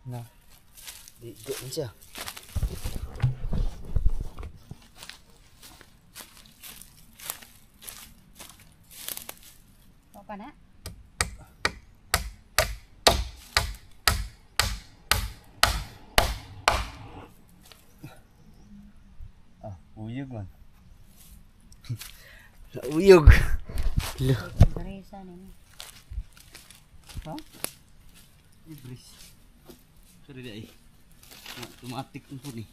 Na. Di go man siya.
O pa na.
Uyog man. Uyog. Lo.
Barisa ni.
Ha? Ibris. Sorry dai. Automatic po ni.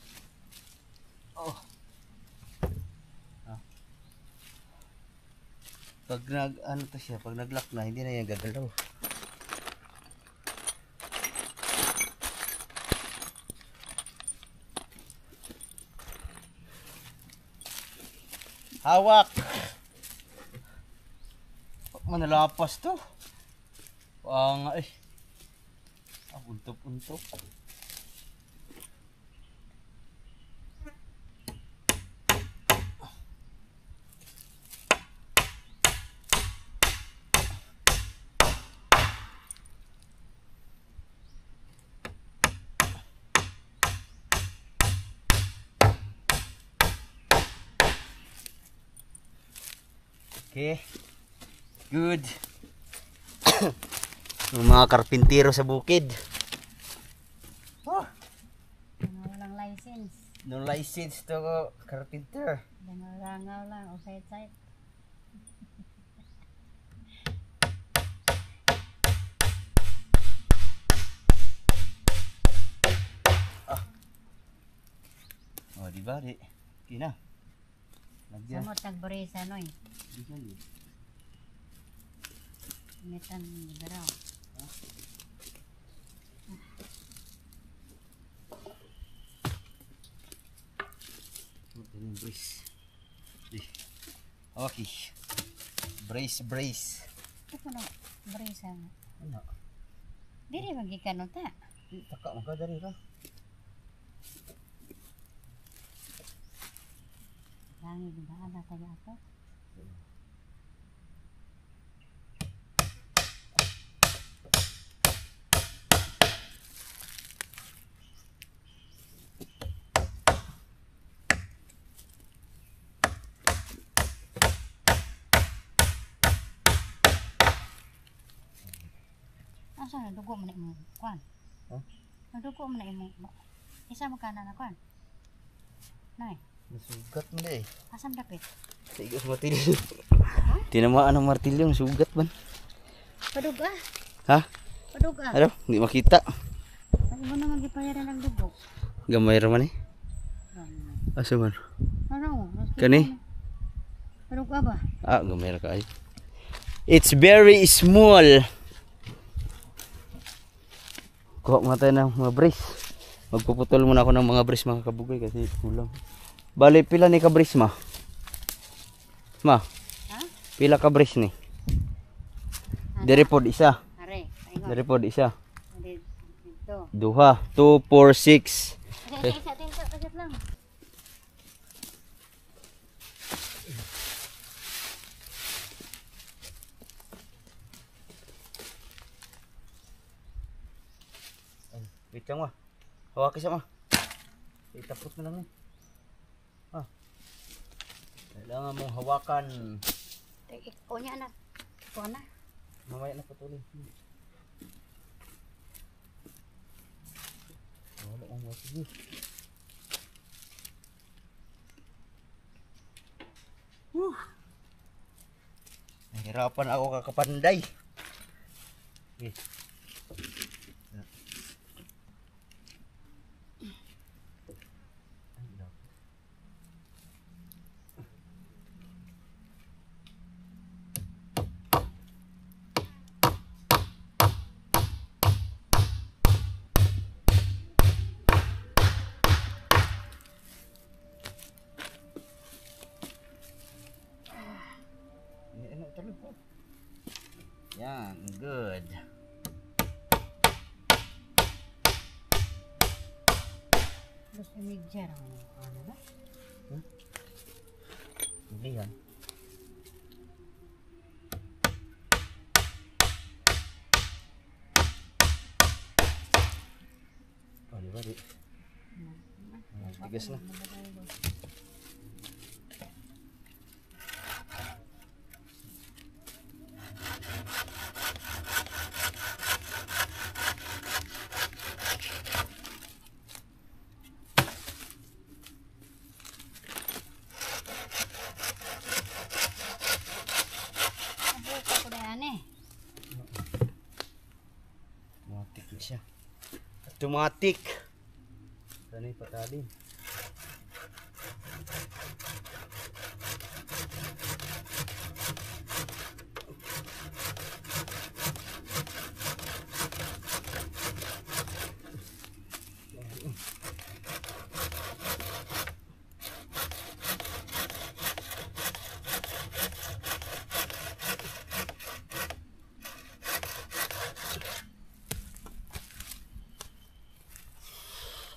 Oh. Ha? Pag ano to siya, pag nag-lock na, hindi na yan gagalaw. Hawak. Manalapas to. Nga eh. Untop-untop. Okay. Good. Yung mga karpintero sa bukid. Oh,
Walang license.
no license to carpenter.
Langaw lang o side-side.
Oh, di ba? Di. Okay na. Lagyan.
Samot nagbarisa noy.
Di ka yun.
Ingitan garaw.
Brace. Okay. Brace.
Ito na, barisa nga.
Ano?
Dili magikan no ta.
Taka mo ka dari ra.
Langi ba ana tayo ato? Asa na dugo man imong kwan?
Huh?
Nadugo man imong isa mo kana na kwan. Nay,
Nasugat mo deh.
asam dapit.
Tigas martilyo. Tinamaan ng martilyo, sugat man.
Padug ah.
Ha?
Padug ah.
Ano? Hindi makita.
Ay mo na magipayaran ng dugo.
Gamay raman eh. Asa man?
Ano?
Kani?
Padug ah ba?
Ah, gamay ra kaayo. It's very small. Kuha mo tayo ng mga brace. Magpuputol muna ako ng mga brace mga kabugay kasi kulang. Bali, pila ni ka brace ma? Ma?
Ha?
Pila ka brace ni? Diri pod isa.
Are, ingon.
Diri pod isa.
Dito.
Duha. 2, 4, 6.
Isa tinta kagat lang.
Wait lang ma. Hawak isa ma. Itapot mo lang eh. Ah. Kailangan mong hawakan.
O niya anak. Ito na.
Mamaya na patuloy. Wala akong masigi. Nahirapan ako kakapanday. Okay. Yan, good.
Terus imigjar ano ba?
Hindi yan. Oh, di ba di? Tigas na.
Buka ko na yan eh.
Automatic na siya. Automatic. Sana yung patalin.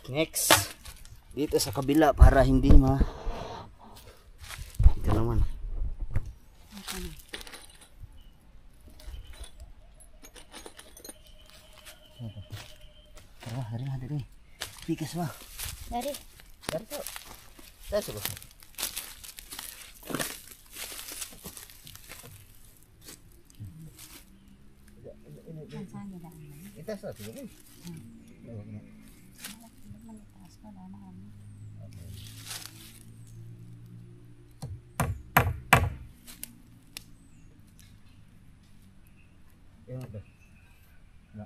Next, dito sa kabila para hindi ito naman. Tara, hari. Tikas ba?
Dari.
Dari to. Tayo ba?
Itas na, sige.
Man itaas ko na naman.
Ewan ba? Na.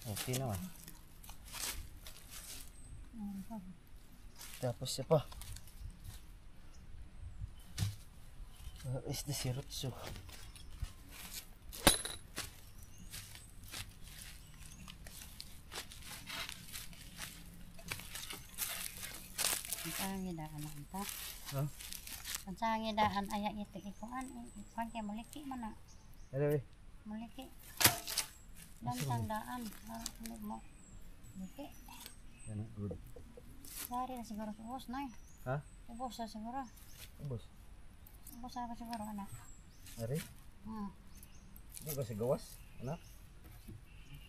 Okay naman. Tapos siya pa. Where is the sirutsu?
Ang sangi daan na ita.
Huh?
Ang sangi daan ayak ito ikuan. Ikuan kaya muliki man na.
Ano
Muliki. Lantang daan. Ano mo? Muliki.
Yan, good.
Dari na siguro ubos na eh.
Ha?
Ubos na siguro.
Ubos.
Ubos na ba siguro anak?
Ari? Hindi ba si gawas? Anak?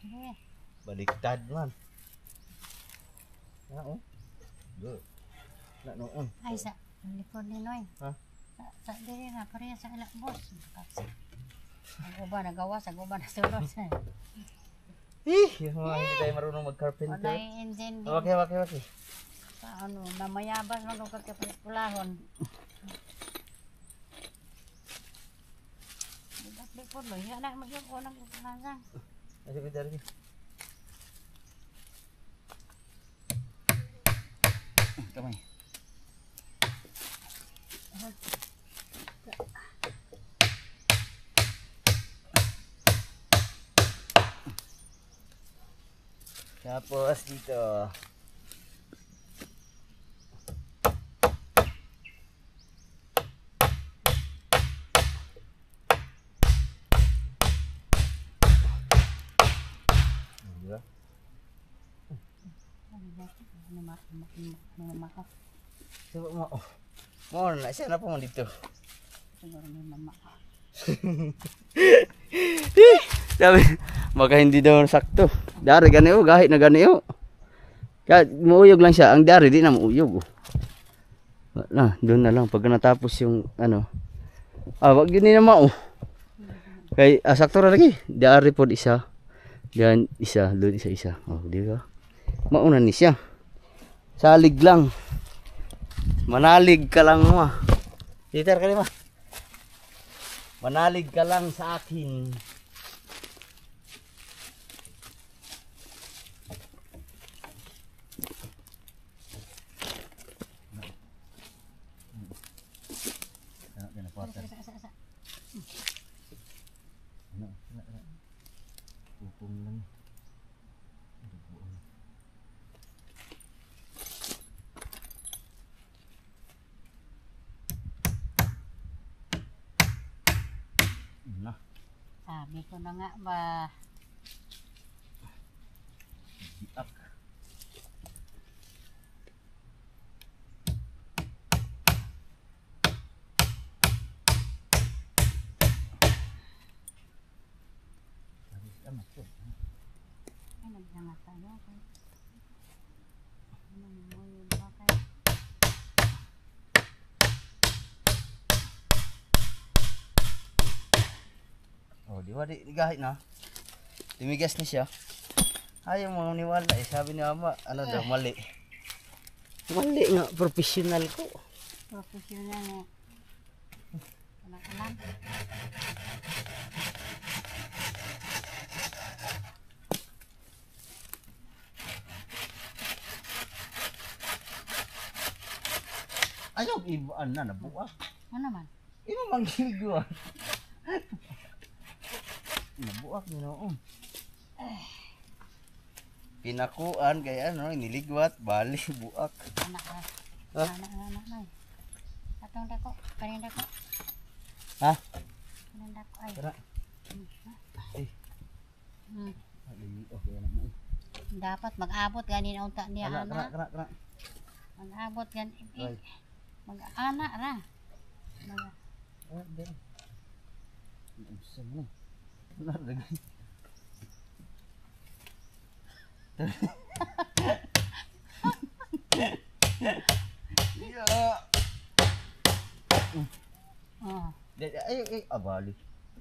Sige.
Baliktad man. Oo. Good. Na noon.
Ay sa likod ni Noy.
Ha?
Sa diri na pareha sa ilak boss. Ang uba nagawa sa uba na sulod.
Yung mga hindi tayo marunong
Wala
mag-carpenter.
yung engine din.
Okay.
Sa ano, namayabas man kung kagkapulas-pulahon. Likod lo, yan na mag-yung unang kukulansan.
Masih kejar ni. Kamay. Tapos dito. Diba?
Mama ko.
Coba mau. Mau nak siya na po mo dito.
Siguro may mama ko.
Sabi, baka hindi daw sakto. Dari ganito, gahit na ganito. Kaya muuyog lang siya. Ang dari di na muuyog. Na, doon na lang pag natapos yung ano. Wag yun na mao. Kay sakto ra lagi. Dari pod isa. Diyan isa, doon isa. Oh, di ba? Mauna ni siya. Salig lang. Manalig ka lang mo. Titer ka di ma. Manalig ka lang sa akin. Pupung lang. Nah,
Sabi ko na nga ba.
biak.
Ay, nagdangat tayo. Ano mo yun ba kayo?
Oh, di ba di gahit na? Timigas ni siya. Ayaw mo niwala eh. Sabi ni Ama, ano daw, mali. Mali nga, professional ko.
Professional nga. Alam.
Ayaw, ibaan na, nabuak.
Ano naman?
Ino manggilguan. Nabuak ni noon. Pinakuan kaya ano, niligwat, bali, buak.
Anak ka.
Ha?
Anak. Atong dako. Kanin dako.
Ha?
Kanin dako. Ay.
Tara. Eh,
Hmm.
okay na mo.
Dapat mag-abot ganin ang unta niya
Kena.
anak. Mag-abot gan.
Ay.
Mag-anak ra. Mga oh.
Ay, abali.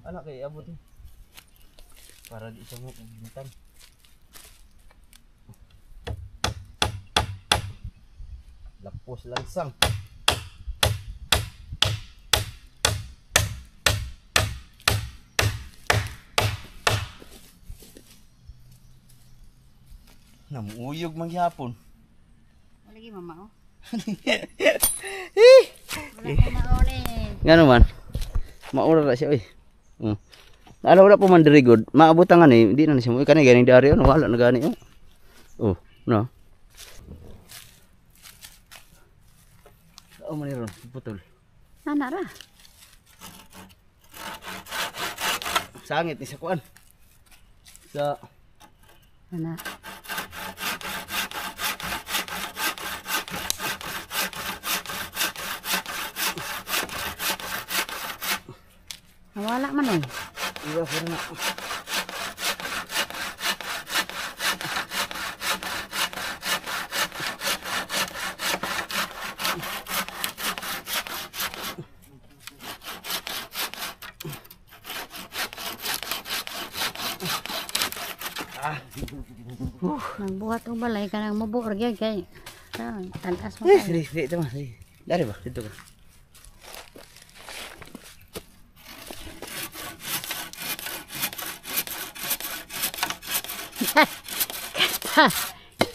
Anak kay abot eh. Para di siya mo pumuntan. Lapos langsang. Namuyog mangyapon.
Wala lagi mamao.
Eh,
Wala ko mauli.
ngano man. Maura ra siya oy. Ala wala po man diri good. Maabot ang ani, di na siya mo kanay ganing dari ano wala na gani oh. Oh, no. Oh man ron, putol.
Ana ra.
Sangit ni sa kuan. Sa
Ana. Wala man eh.
iya pero na.
Nagbuhat og balay ka nang mabuor gyud kay. Talas mo
Eh,
kay.
di tama di. Dari ba? Dito ka.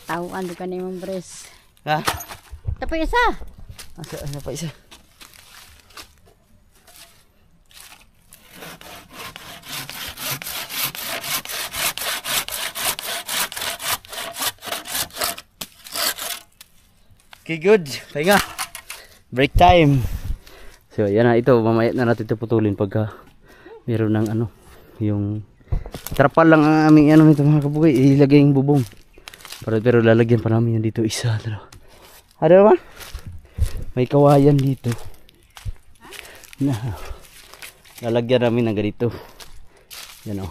Tawaan di ka ni mong bres.
Ha?
Tapi isa.
Asa pa isa? Okay, good. Pahinga. Break time. So, yan na ito. Mamaya na natin ito putulin pagka meron ng ano, yung trapal lang ang aming ano nito mga kabugay. Ilagay yung bubong. Pero lalagyan pa namin yan dito. Isa, dalawa. Ano ba? May kawayan dito. Na, lalagyan namin ng ganito. Yan o.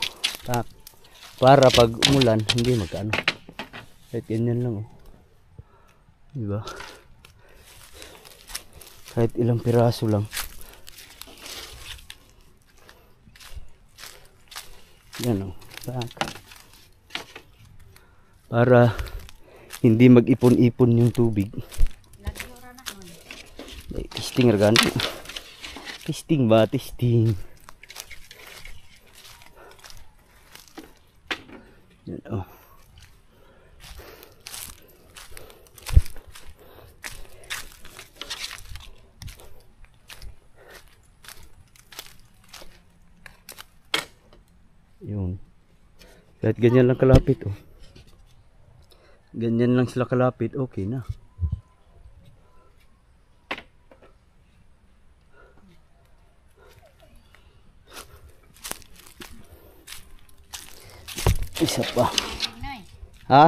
Para pag umulan, hindi magkaano. Kahit ganyan lang o. Diba? Kahit ilang piraso lang. Yan o. Para hindi mag-ipon-ipon yung tubig. Testing ragan. Testing ba? Testing. Yan o. Yun. Kahit ganyan lang kalapit oh. Ganyan lang sila kalapit, okay na. Isa pa. Ha?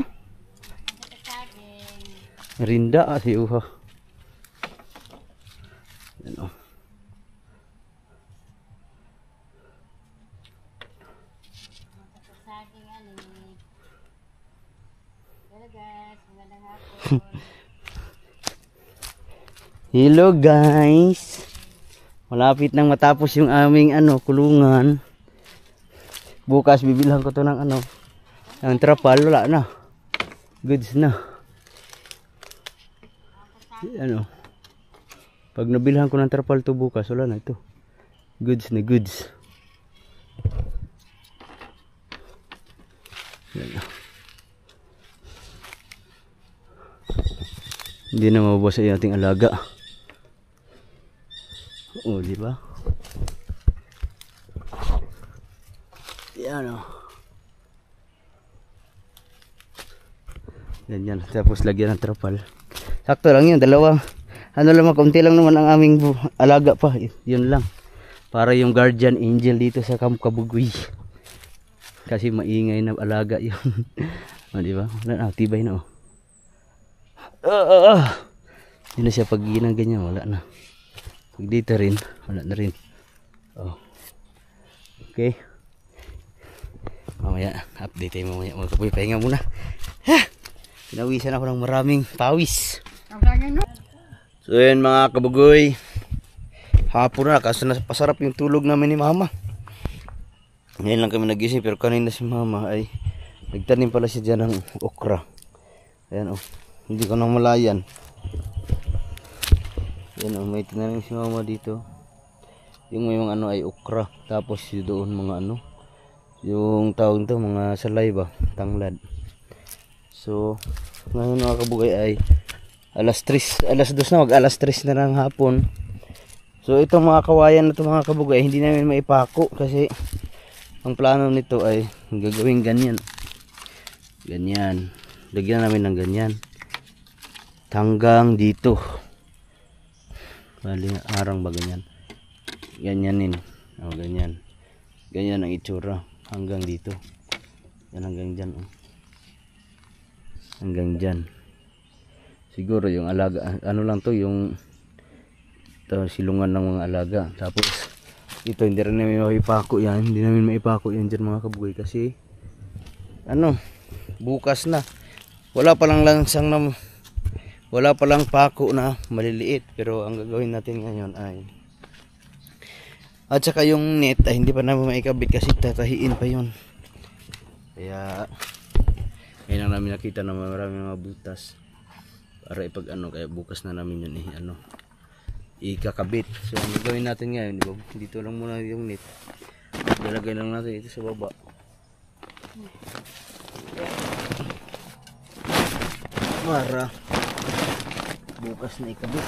Rinda si Uha. Yan oh. Hello guys. Malapit nang matapos yung aming ano, kulungan. Bukas bibilhan ko to ng ano, ng trapal, wala na. Goods na. Ano. Pag nabilhan ko ng trapal to bukas, wala na ito. Goods na goods. Yan na. Hindi na mababasa yung ating alaga. Oh, di ba? Yan oh. Yan. Tapos lagyan ng trapal. Sakto lang yun, dalawa. Ano lang, kaunti lang naman ang aming alaga pa. Yun lang. Para yung guardian angel dito sa Camp Kabugui. Kasi maingay na alaga yun. O, di ba? Tibay na oh. Hindi na siya pag ginang ganyan, wala na. Pag dito rin, wala na rin. Oh. Okay. Mamaya, update tayo mamaya mga kabugoy. Pahinga muna. Ha! Pinawisan ako ng maraming pawis. So yun mga kabugoy. Hapon na, kasi pasarap yung tulog namin ni mama. Ngayon lang kami nagising, pero kanina si mama ay nagtanim pala siya dyan ng okra. Ayan oh, hindi ko nang malayan. Ayan oh, may tinanim si mama dito. Yung may mga ano ay okra. Tapos yung doon mga ano, yung tawag to mga salay ba, tanglad. So ngayon mga kabugay ay alas 2 na, mag alas 3 na ng hapon. So itong mga kawayan na ito mga kabugay, hindi namin maipako kasi ang plano nito ay gagawin ganyan. Ganyan. Lagyan namin ng ganyan. Hanggang dito. Bali, arang ba ganyan? Ganyanin. O, ganyan. Ganyan ang itsura. Hanggang dito. Yan hanggang dyan. Oh. Hanggang dyan. Siguro yung alaga. Ano lang to yung silungan ng mga alaga. Tapos ito hindi rin namin maipako yan. Hindi namin maipako yan dyan mga kabugay. Kasi ano, bukas na. Wala pa lang langsang na, wala pa lang pako na maliliit. Pero ang gagawin natin ngayon ay, at saka yung net ay hindi pa namin maikabit kasi tatahiin pa yun. Kaya ngayon lang namin nakita na maraming mga butas para ipag ano, kaya bukas na namin yun ano, ikakabit. So ang gagawin natin ngayon, dito lang muna yung net, lalagay lang natin ito sa baba para bukas na ikabit.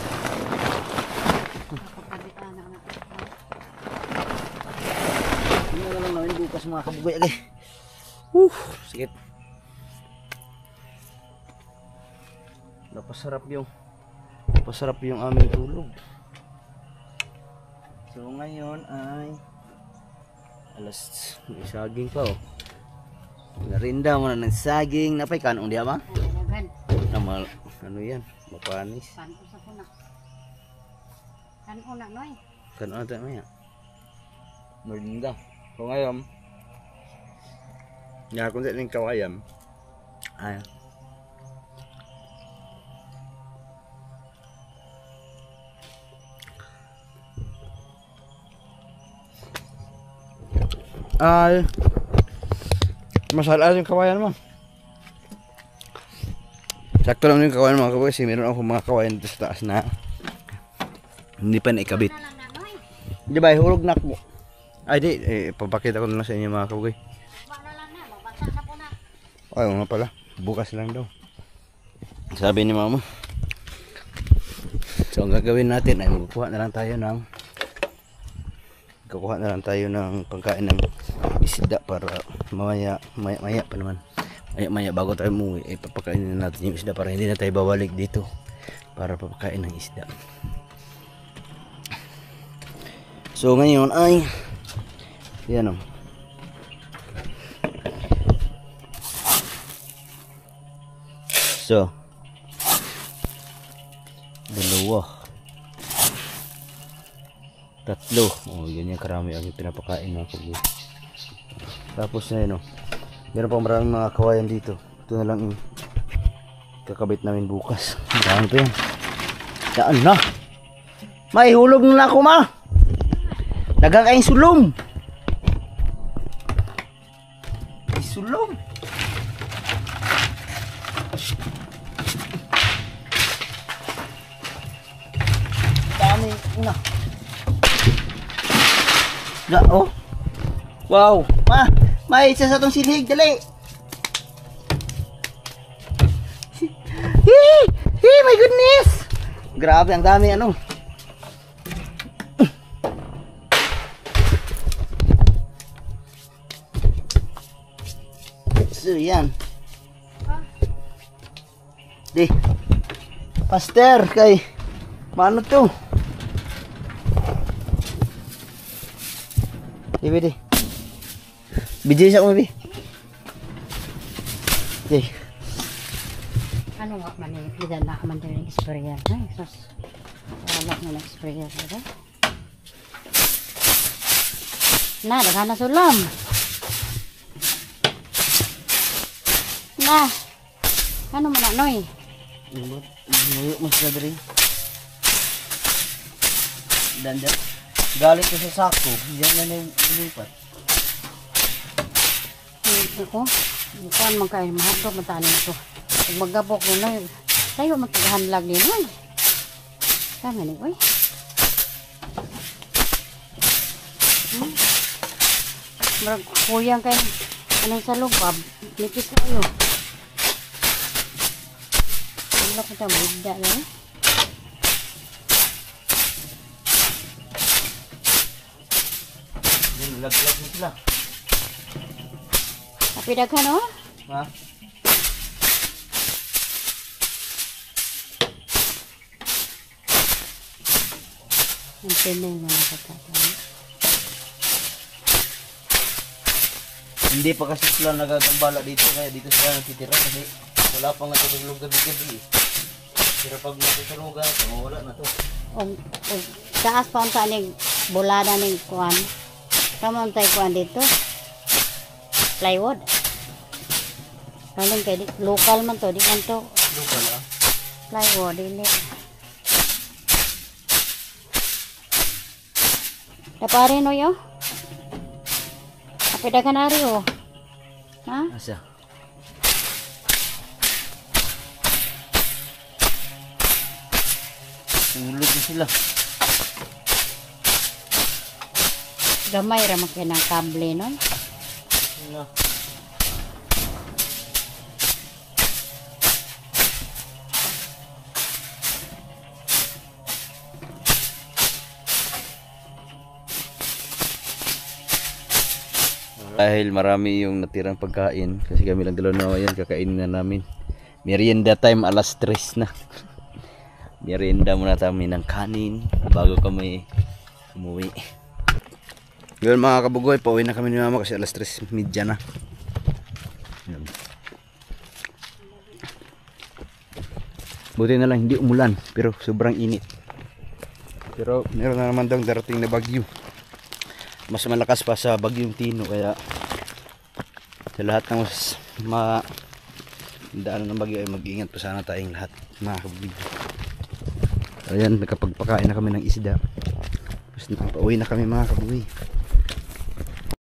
Hindi na lang namin bukas mga kabugoy. Okay. Sakit. Napasarap yung aming tulog. So ngayon ay alas, may saging pa oh. Narinda mo na ng saging. Napay kanong diya ba? Namal, ano yan? Mapanis.
Kanon sa kuna. Kanon na noy.
Kanon ata mo yan. Narinda. So ngayon, kung saan yung kawayan ay masala yung kawayan mo. Sakto lang yung kawayan mga kawayan kasi meron ako mga kawayan dito sa taas na hindi pa naikabit. Di ba, hulog na ako. Ay di, papakita ko na lang sa inyo mga kawayan. Ay, nga pala. Bukas lang daw. Sabi ni mama. So, ang gagawin natin ay magkukuha na lang tayo ng pagkain ng isda para maya pa naman. Maya bago tayo umuwi ay papakainin na natin yung isda para hindi na tayo babalik dito para papakain ng isda. So, ngayon ay yan o. So, dalawa, tatlo. Oh, ganyan karami ang pinapakain mga kabugoy. Tapos na yun, oh. Meron pa maraming mga kawayan dito. Ito na lang yung kakabit namin bukas. Marami pa yan. Daan na. May hulog na ako ma. Nagkakain sulong. Sulong. Dami na. Oh. Wow. May isa sa tong silig, dali. My goodness. Grabe, ang dami ano. So, yan. Di. Pastor, kay mano to? Di. Bijay sa mo, bi. Di.
Ano nga man eh, hindi na man din yung istorya. Ay, sus. Wala na na-sprayer na. Na, daghan na sulam. Na. Ano man na, Noy?
Ngayon mo sila diri. Danda. Galing ko sa sako. Yan na nilipat.
Ako, kuan man kay mahadlok man tani ito. Pag magabok mo na, tayo maghanlag din oy. Tama ni oy. Marag kuyang kay anong sa lubab, nipis kayo. Wala ko ta bigda na.
Laglag mo sila.
Tapi daghan oh.
Ha?
Ang pinay mga katatan.
Hindi pa kasi sila nagagambala dito kaya dito sila natitira kasi wala pa nga tutulog gabi-gabi. Pero pag natutulugan, wala na to.
Og taas pa unta ning bulada ning kuan. Kamon tay kuan dito. Plywood. Kaling kay local man to, di man to
Local ah.
plywood dili. Dapare no yo. Apa dagan ari oh. Ha?
Asa? Tulog na sila.
Gamay ra man kay nang kable non.
Ano? Dahil marami yung natirang pagkain kasi kami lang dalawa na yan, kakainin na namin. Merienda time, alas 3 na. Merienda muna kami ng kanin bago kami umuwi. Ngayon mga kabugoy, pauwi na kami ni mama kasi alas 3:30 na. Yan. Buti na lang hindi umulan pero sobrang init. Pero meron na naman daw darating na bagyo. Mas malakas pa sa bagyong Tino kaya sa lahat ng daanan ng bagyo ay mag-ingat pa sana tayong lahat mga kabibig. Ayan, nakapagpakain na kami ng isda. Tapos nakapauwi na kami mga kabibig.